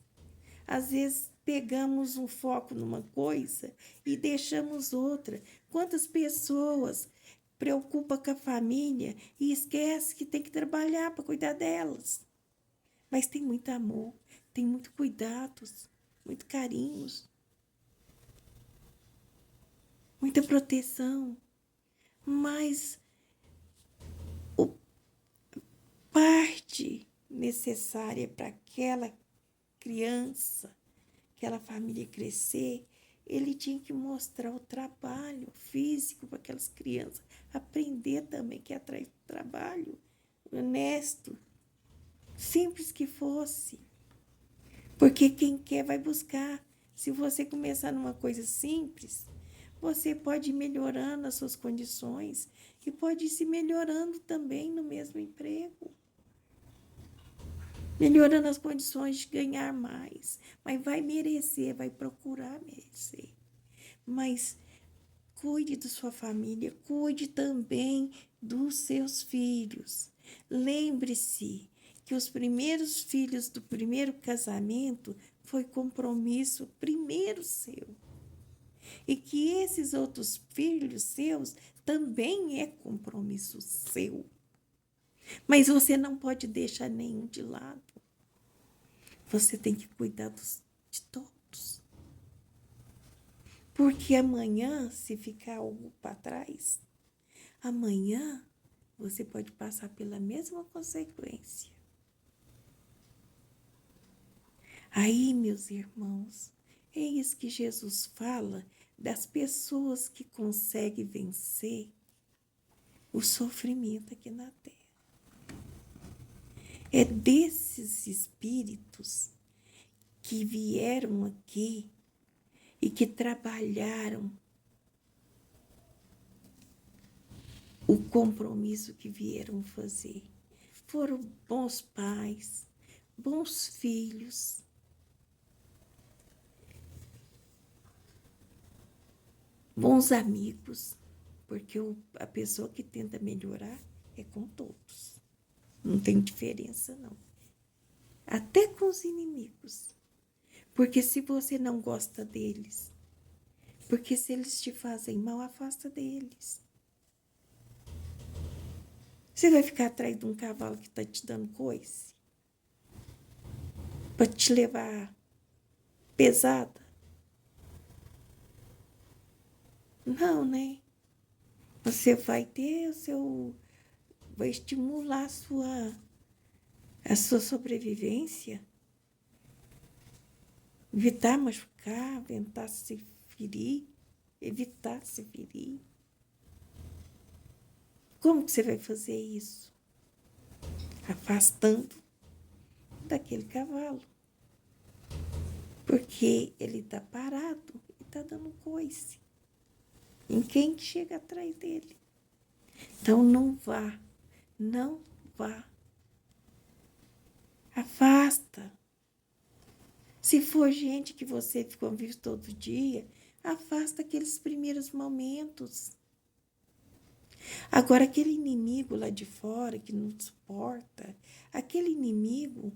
Às vezes pegamos um foco numa coisa e deixamos outra. Quantas pessoas preocupam com a família e esquecem que tem que trabalhar para cuidar delas? Mas tem muito amor, tem muito cuidados, muito carinhos, muita proteção. Mas parte necessária para aquela criança, aquela família crescer, ele tinha que mostrar o trabalho físico para aquelas crianças, aprender também que é trabalho honesto, simples que fosse. Porque quem quer vai buscar. Se você começar numa coisa simples, você pode ir melhorando as suas condições e pode ir se melhorando também no mesmo emprego. Melhorando as condições de ganhar mais. Mas vai merecer, vai procurar merecer. Mas cuide da sua família, cuide também dos seus filhos. Lembre-se que os primeiros filhos do primeiro casamento foi compromisso primeiro seu. E que esses outros filhos seus também é compromisso seu. Mas você não pode deixar nenhum de lado. Você tem que cuidar de todos. Porque amanhã, se ficar algo para trás, amanhã você pode passar pela mesma consequência. Aí, meus irmãos, eis que Jesus fala das pessoas que conseguem vencer o sofrimento aqui na terra. É desses espíritos que vieram aqui e que trabalharam o compromisso que vieram fazer. Foram bons pais, bons filhos, bons amigos, porque a pessoa que tenta melhorar é com todos. Não tem diferença, não. Até com os inimigos. Porque se você não gosta deles, porque se eles te fazem mal, afasta deles. Você vai ficar atrás de um cavalo que está te dando coice? Para te levar pesada? Não, né? Você vai ter vai estimular a sua sobrevivência, evitar machucar, evitar se ferir. Como que você vai fazer isso? Afastando daquele cavalo. Porque ele está parado e está dando coice em quem chega atrás dele. Então não vá. Afasta. Se for gente que você convive todo dia, afasta aqueles primeiros momentos. Agora, aquele inimigo lá de fora que não suporta, aquele inimigo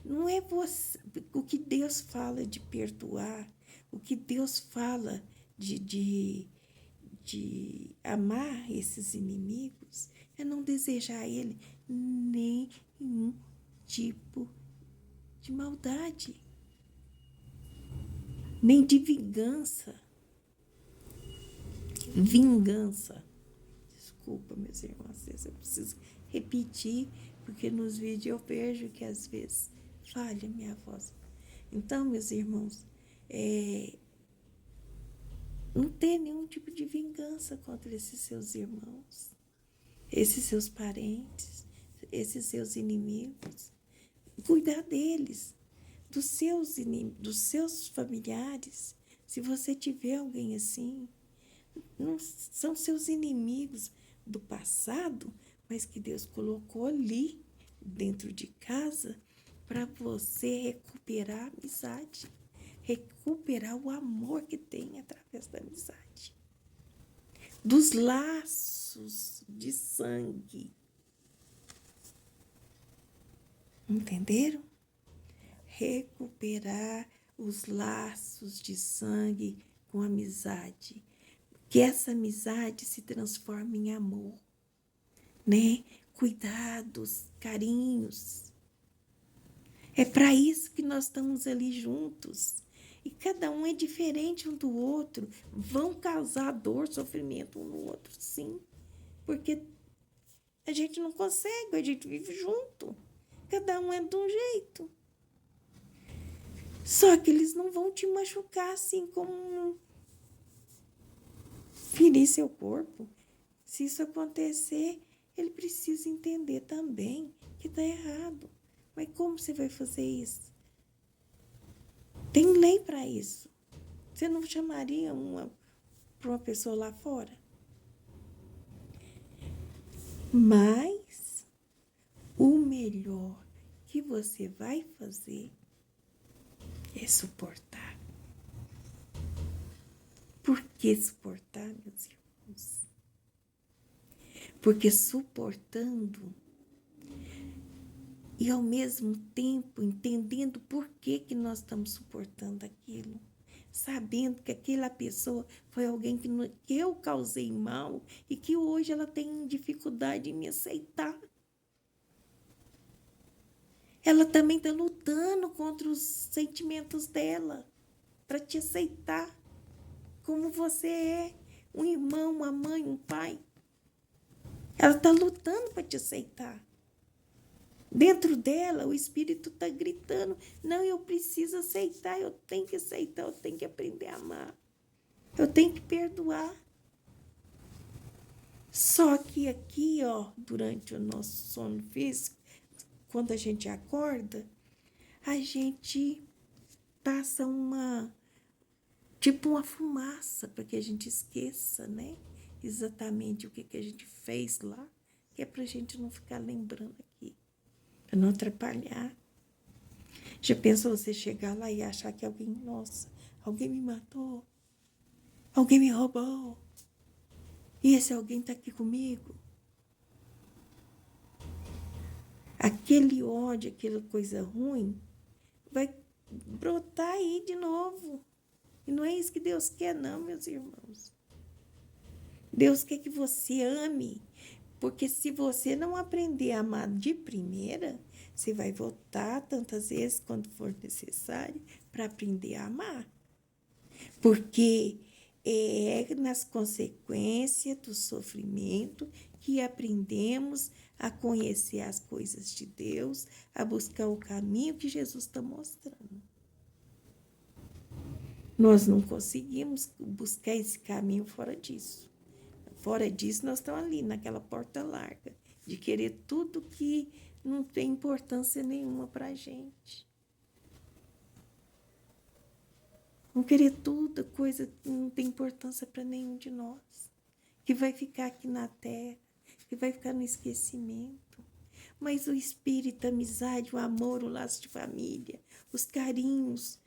não é você. O que Deus fala de perdoar, o que Deus fala de amar esses inimigos, é não desejar a ele nenhum tipo de maldade, nem de vingança. Desculpa, meus irmãos, eu preciso repetir, porque nos vídeos eu vejo que às vezes falha a minha voz. Então, meus irmãos, não tem nenhum tipo de vingança contra esses seus irmãos, esses seus parentes, esses seus inimigos. Cuidar deles, dos seus familiares. Se você tiver alguém assim, não são seus inimigos do passado, mas que Deus colocou ali dentro de casa para você recuperar a amizade, recuperar o amor que tem através da amizade, dos laços de sangue. Entenderam? Recuperar os laços de sangue com amizade. Que essa amizade se transforme em amor, né? Cuidados, carinhos. É para isso que nós estamos ali juntos. E cada um é diferente um do outro. Vão causar dor, sofrimento um no outro, sim. Porque a gente não consegue, a gente vive junto. Cada um é de um jeito. Só que eles não vão te machucar assim como ferir seu corpo. Se isso acontecer, ele precisa entender também que está errado. Mas como você vai fazer isso? Tem lei para isso. Você não chamaria para uma pessoa lá fora? Mas o melhor que você vai fazer é suportar. Por que suportar, meus porque suportando e ao mesmo tempo entendendo por que nós estamos suportando aquilo, sabendo que aquela pessoa foi alguém que eu causei mal e que hoje ela tem dificuldade em me aceitar. Ela também está lutando contra os sentimentos dela para te aceitar como você é, um irmão, uma mãe, um pai. Ela está lutando para te aceitar. Dentro dela, o espírito está gritando: não, eu preciso aceitar, eu tenho que aceitar, eu tenho que aprender a amar, eu tenho que perdoar. Só que aqui, ó, durante o nosso sono físico, quando a gente acorda, a gente passa tipo uma fumaça para que a gente esqueça, né? Exatamente o que a gente fez lá, que é para a gente não ficar lembrando aqui, para não atrapalhar. Já pensou você chegar lá e achar que alguém, nossa, alguém me matou, alguém me roubou, e esse alguém está aqui comigo? Aquele ódio, aquela coisa ruim, vai brotar aí de novo. E não é isso que Deus quer, não, meus irmãos. Deus quer que você ame, porque se você não aprender a amar de primeira, você vai voltar tantas vezes quanto for necessário para aprender a amar. Porque é nas consequências do sofrimento que aprendemos a conhecer as coisas de Deus, a buscar o caminho que Jesus está mostrando. Nós não conseguimos buscar esse caminho fora disso. Fora disso, nós estamos ali, naquela porta larga, de querer tudo que não tem importância nenhuma para a gente. Não querer tudo, coisa que não tem importância para nenhum de nós. Que vai ficar aqui na terra, que vai ficar no esquecimento. Mas o espírito, a amizade, o amor, o laço de família, os carinhos,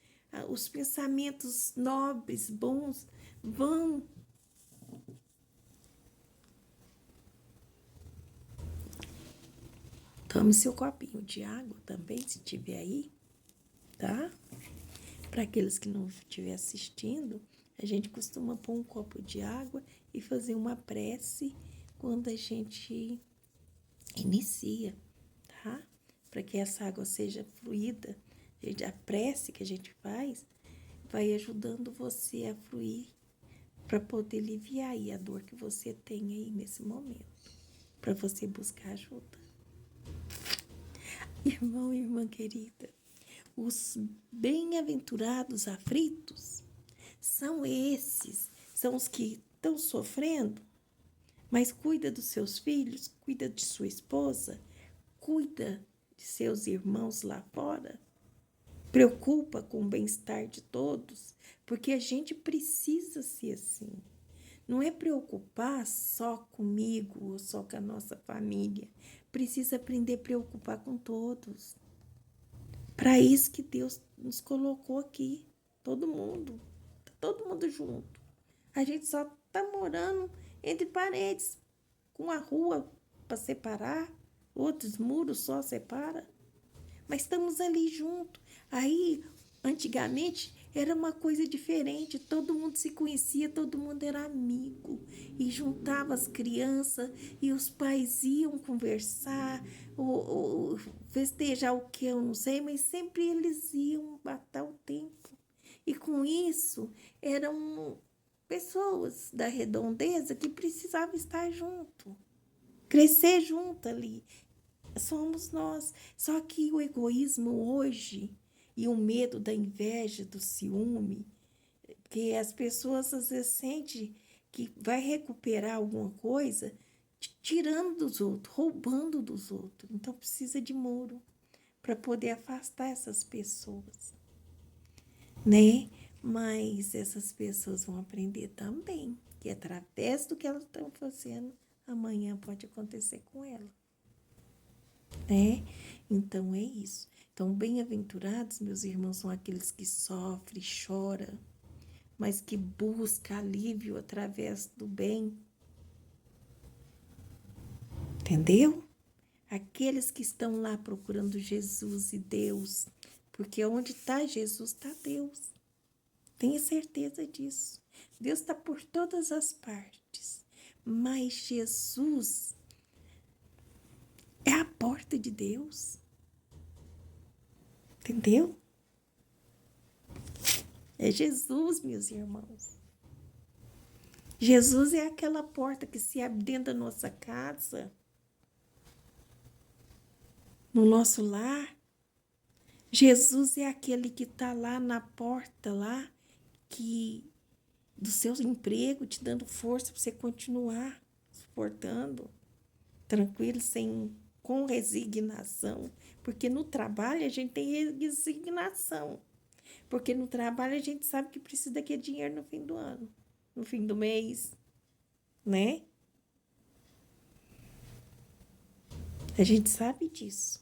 os pensamentos nobres, bons, vão. Tome seu copinho de água também, se tiver aí, tá? Para aqueles que não estiver assistindo, a gente costuma pôr um copo de água e fazer uma prece quando a gente inicia, tá? Para que essa água seja fluida. A prece que a gente faz vai ajudando você a fluir para poder aliviar aí a dor que você tem aí nesse momento, para você buscar ajuda. Irmão e irmã querida, os bem-aventurados aflitos são esses, são os que estão sofrendo, mas cuida dos seus filhos, cuida de sua esposa, cuida de seus irmãos lá fora, preocupa com o bem-estar de todos, porque a gente precisa ser assim. Não é preocupar só comigo ou só com a nossa família. Precisa aprender a preocupar com todos. Para isso que Deus nos colocou aqui, todo mundo junto. A gente só está morando entre paredes, com a rua para separar, outros muros só separa, mas estamos ali junto. Aí, antigamente, era uma coisa diferente, todo mundo se conhecia, todo mundo era amigo, e juntava as crianças, e os pais iam conversar, ou festejar o que eu não sei, mas sempre eles iam matar o tempo. E com isso, eram pessoas da redondeza que precisavam estar junto, crescer junto ali. Somos nós. Só que o egoísmo hoje e o medo da inveja, do ciúme, que as pessoas às vezes sentem que vai recuperar alguma coisa tirando dos outros, roubando dos outros. Então precisa de muro para poder afastar essas pessoas, né? Mas essas pessoas vão aprender também que através do que elas estão fazendo, amanhã pode acontecer com elas, né? Então é isso. Então, bem-aventurados, meus irmãos, são aqueles que sofrem, choram, mas que buscam alívio através do bem. Entendeu? Aqueles que estão lá procurando Jesus e Deus, porque onde está Jesus está Deus. Tenha certeza disso. Deus está por todas as partes, mas Jesus é a porta de Deus. Entendeu? É Jesus, meus irmãos. Jesus é aquela porta que se abre dentro da nossa casa, no nosso lar. Jesus é aquele que está lá na porta, lá, que do seu emprego, te dando força para você continuar suportando, tranquilo, com resignação. Porque no trabalho a gente tem resignação. Porque no trabalho a gente sabe que precisa daquele dinheiro no fim do ano, no fim do mês, né? A gente sabe disso.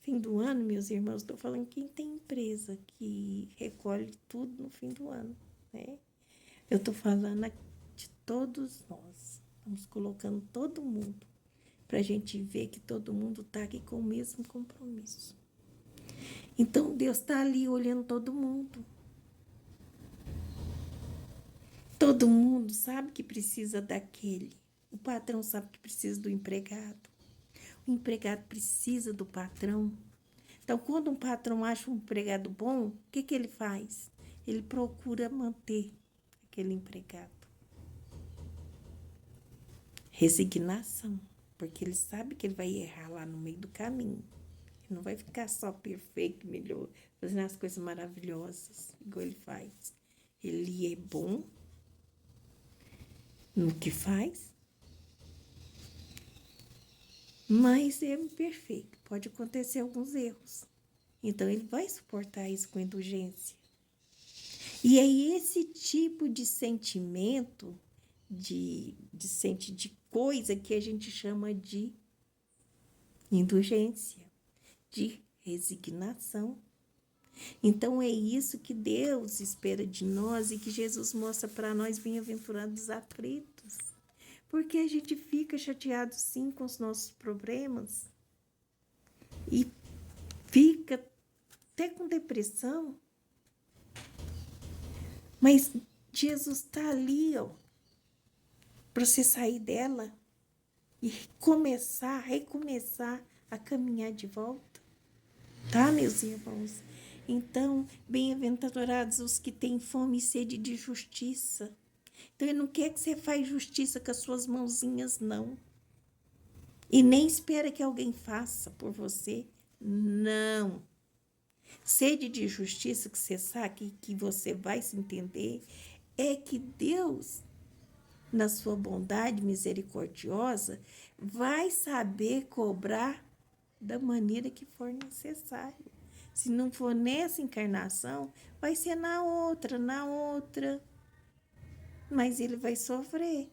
Fim do ano, meus irmãos, estou falando quem tem empresa que recolhe tudo no fim do ano, né? Eu estou falando de todos nós. Estamos colocando todo mundo para a gente ver que todo mundo está aqui com o mesmo compromisso. Então, Deus está ali olhando todo mundo. Todo mundo sabe que precisa daquele. O patrão sabe que precisa do empregado. O empregado precisa do patrão. Então, quando um patrão acha um empregado bom, o que ele faz? Ele procura manter aquele empregado. Resignação, porque ele sabe que ele vai errar lá no meio do caminho. Ele não vai ficar só perfeito, melhor, fazendo as coisas maravilhosas, igual ele faz. Ele é bom no que faz, mas é imperfeito. Pode acontecer alguns erros. Então, ele vai suportar isso com indulgência. E é esse tipo de sentimento, de coisa que a gente chama de indulgência, de resignação. Então, é isso que Deus espera de nós e que Jesus mostra para nós, bem-aventurados aflitos. Porque a gente fica chateado, sim, com os nossos problemas e fica até com depressão. Mas Jesus está ali, ó, para você sair dela e recomeçar a caminhar de volta. Tá, meus irmãos? Então, bem-aventurados os que têm fome e sede de justiça. Então, ele não quer que você faça justiça com as suas mãozinhas, não. E nem espera que alguém faça por você. Não. Sede de justiça, que você sabe que você vai se entender, é que Deus, na sua bondade misericordiosa, vai saber cobrar da maneira que for necessário. Se não for nessa encarnação, vai ser na outra. Mas ele vai sofrer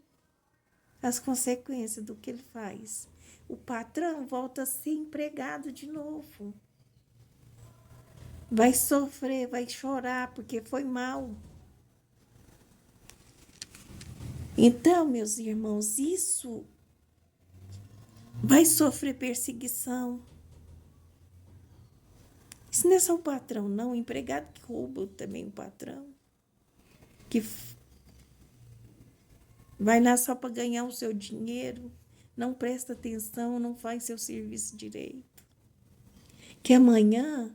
as consequências do que ele faz. O patrão volta a ser empregado de novo. Vai sofrer, vai chorar, porque foi mal. Então, meus irmãos, isso vai sofrer perseguição. Isso não é só o patrão, não. O empregado que rouba também o patrão. Que vai lá só para ganhar o seu dinheiro, não presta atenção, não faz seu serviço direito. Que amanhã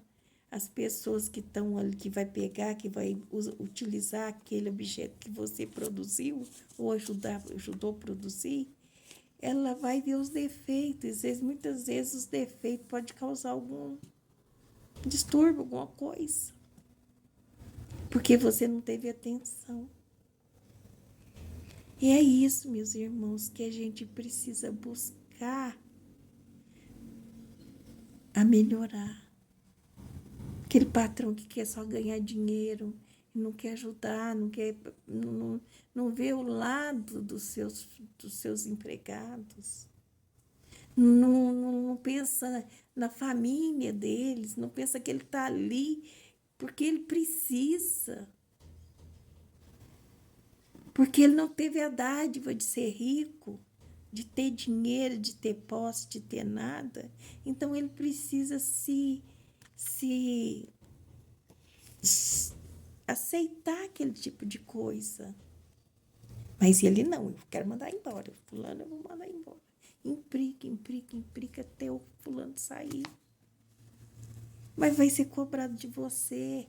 as pessoas que estão ali, que vai pegar, que vai utilizar aquele objeto que você produziu ou ajudou a produzir, ela vai ver os defeitos. Muitas vezes os defeitos podem causar algum distúrbio, alguma coisa. Porque você não teve atenção. E é isso, meus irmãos, que a gente precisa buscar a melhorar. Aquele patrão que quer só ganhar dinheiro, não quer ajudar, não vê o lado dos seus empregados. Não pensa na família deles, não pensa que ele está ali porque ele precisa. Porque ele não teve a dádiva de ser rico, de ter dinheiro, de ter posse, de ter nada. Então ele precisa se aceitar aquele tipo de coisa. Mas ele não, eu quero mandar embora. Fulano, eu vou mandar embora. Implica até o fulano sair. Mas vai ser cobrado de você.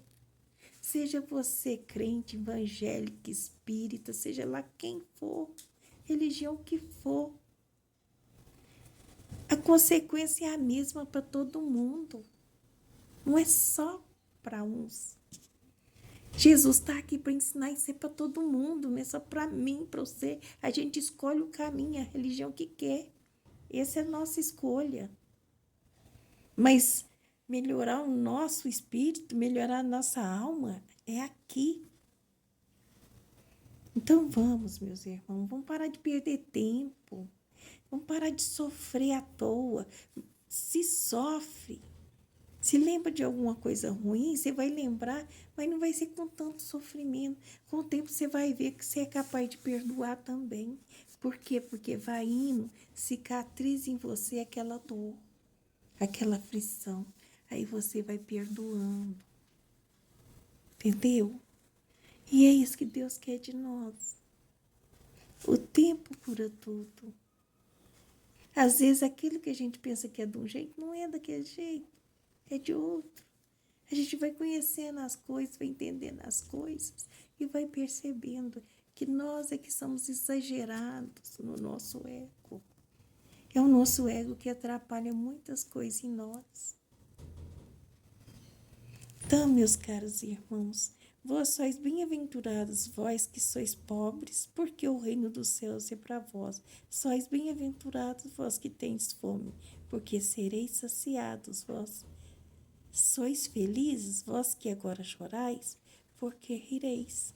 Seja você crente, evangélico, espírita, seja lá quem for, religião que for. A consequência é a mesma para todo mundo. Não é só para uns. Jesus está aqui para ensinar isso para todo mundo, não é só para mim, para você. A gente escolhe o caminho, a religião que quer. Essa é a nossa escolha. Mas melhorar o nosso espírito, melhorar a nossa alma, é aqui. Então vamos, meus irmãos, vamos parar de perder tempo. Vamos parar de sofrer à toa. Se sofre, se lembra de alguma coisa ruim, você vai lembrar, mas não vai ser com tanto sofrimento. Com o tempo você vai ver que você é capaz de perdoar também. Por quê? Porque vai indo, cicatriza em você aquela dor, aquela aflição. Aí você vai perdoando. Entendeu? E é isso que Deus quer de nós. O tempo cura tudo. Às vezes aquilo que a gente pensa que é de um jeito, não é daquele jeito, é de outro. A gente vai conhecendo as coisas, vai entendendo as coisas e vai percebendo que nós é que somos exagerados no nosso ego. É o nosso ego que atrapalha muitas coisas em nós. Então, meus caros irmãos, vós sois bem-aventurados, vós que sois pobres, porque o reino dos céus é para vós. Sois bem-aventurados, vós que tendes fome, porque sereis saciados, vós. Sois felizes, vós que agora chorais, porque rireis.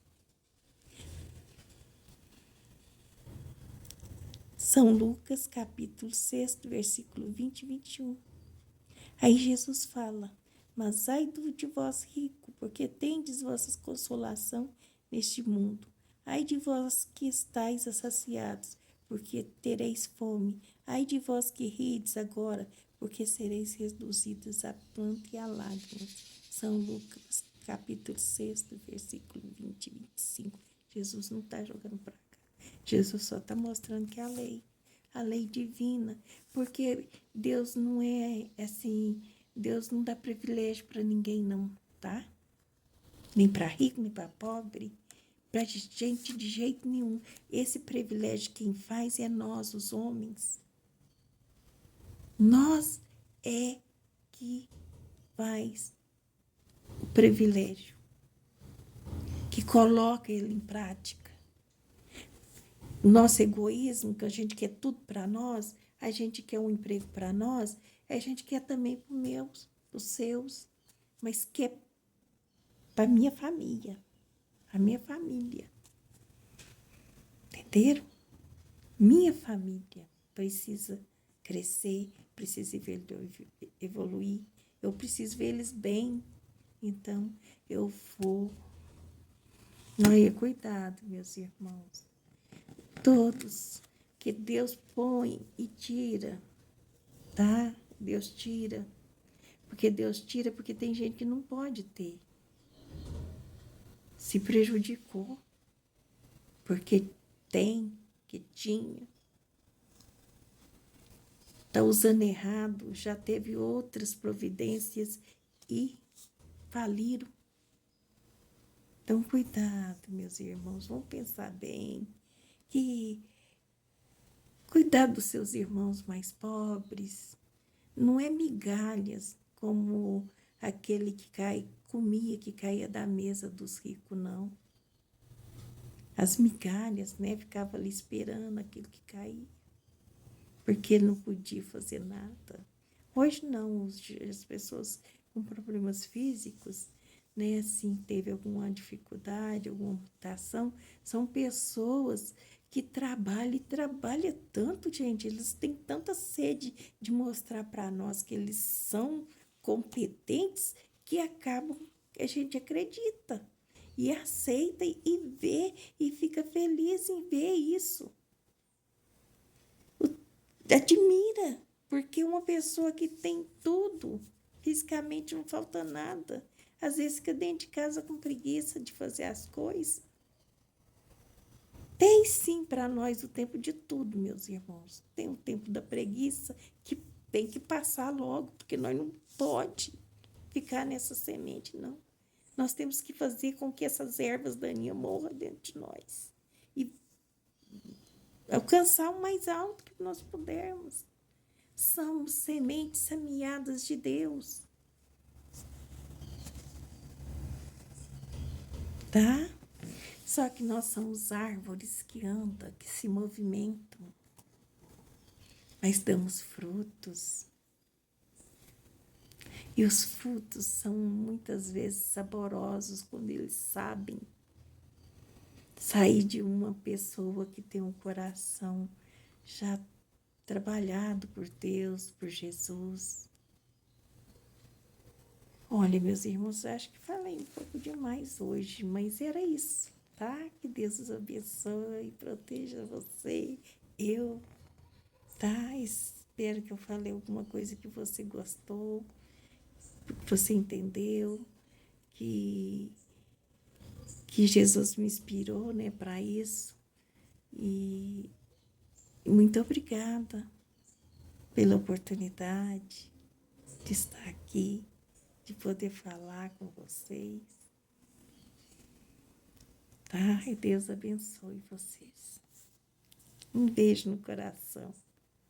São Lucas, capítulo 6, versículo 20 e 21. Aí Jesus fala: mas ai de vós rico, porque tendes vossa consolação neste mundo. Ai de vós que estáis saciados, porque tereis fome. Ai de vós que rides agora, porque sereis reduzidos a pranto e a lágrimas. São Lucas, capítulo 6, versículo 20 e 25. Jesus não está jogando para cá. Jesus só está mostrando que é a lei divina, porque Deus não é assim, Deus não dá privilégio para ninguém não, tá? Nem para rico, nem para pobre, para gente de jeito nenhum. Esse privilégio quem faz é nós, os homens. Nós é que faz o privilégio, que coloca ele em prática. Nosso egoísmo, que a gente quer tudo para nós, a gente quer um emprego para nós, a gente quer também para os meus, os seus, mas quer para minha família, a minha família. Entenderam? Minha família precisa crescer, precisa evoluir, eu preciso ver eles bem, então eu vou. Olha, cuidado, meus irmãos. Todos que Deus põe e tira, tá? Deus tira. Porque Deus tira porque tem gente que não pode ter. Se prejudicou. Porque tem, que tinha. Está usando errado, já teve outras providências e faliram. Então, cuidado, meus irmãos, vamos pensar bem. Que cuidar dos seus irmãos mais pobres não é migalhas como aquele que comia, que caía da mesa dos ricos, não. As migalhas, né? Ficava ali esperando aquilo que caía, porque ele não podia fazer nada. Hoje não, as pessoas com problemas físicos, né? Assim, teve alguma dificuldade, alguma mutação, são pessoas que trabalham tanto, gente, eles têm tanta sede de mostrar para nós que eles são competentes que acabam, a gente acredita e aceita e vê e fica feliz em ver isso. O admira, porque uma pessoa que tem tudo, fisicamente não falta nada, às vezes fica dentro de casa com preguiça de fazer as coisas. Tem sim para nós o tempo de tudo, meus irmãos. Tem o tempo da preguiça que tem que passar logo, porque nós não pode ficar nessa semente, não. Nós temos que fazer com que essas ervas daninhas morram dentro de nós e alcançar o mais alto que nós pudermos. São sementes semeadas de Deus, tá? Só que nós somos árvores que andam, que se movimentam, mas damos frutos. E os frutos são muitas vezes saborosos quando eles sabem sair de uma pessoa que tem um coração já trabalhado por Deus, por Jesus. Olha, meus irmãos, acho que falei um pouco demais hoje, mas era isso, tá? Que Deus os abençoe, proteja você, eu, tá? Espero que eu falei alguma coisa que você gostou, que você entendeu, que Jesus me inspirou, né, para isso. E muito obrigada pela oportunidade de estar aqui, de poder falar com vocês. Tá? E Deus abençoe vocês. Um beijo no coração.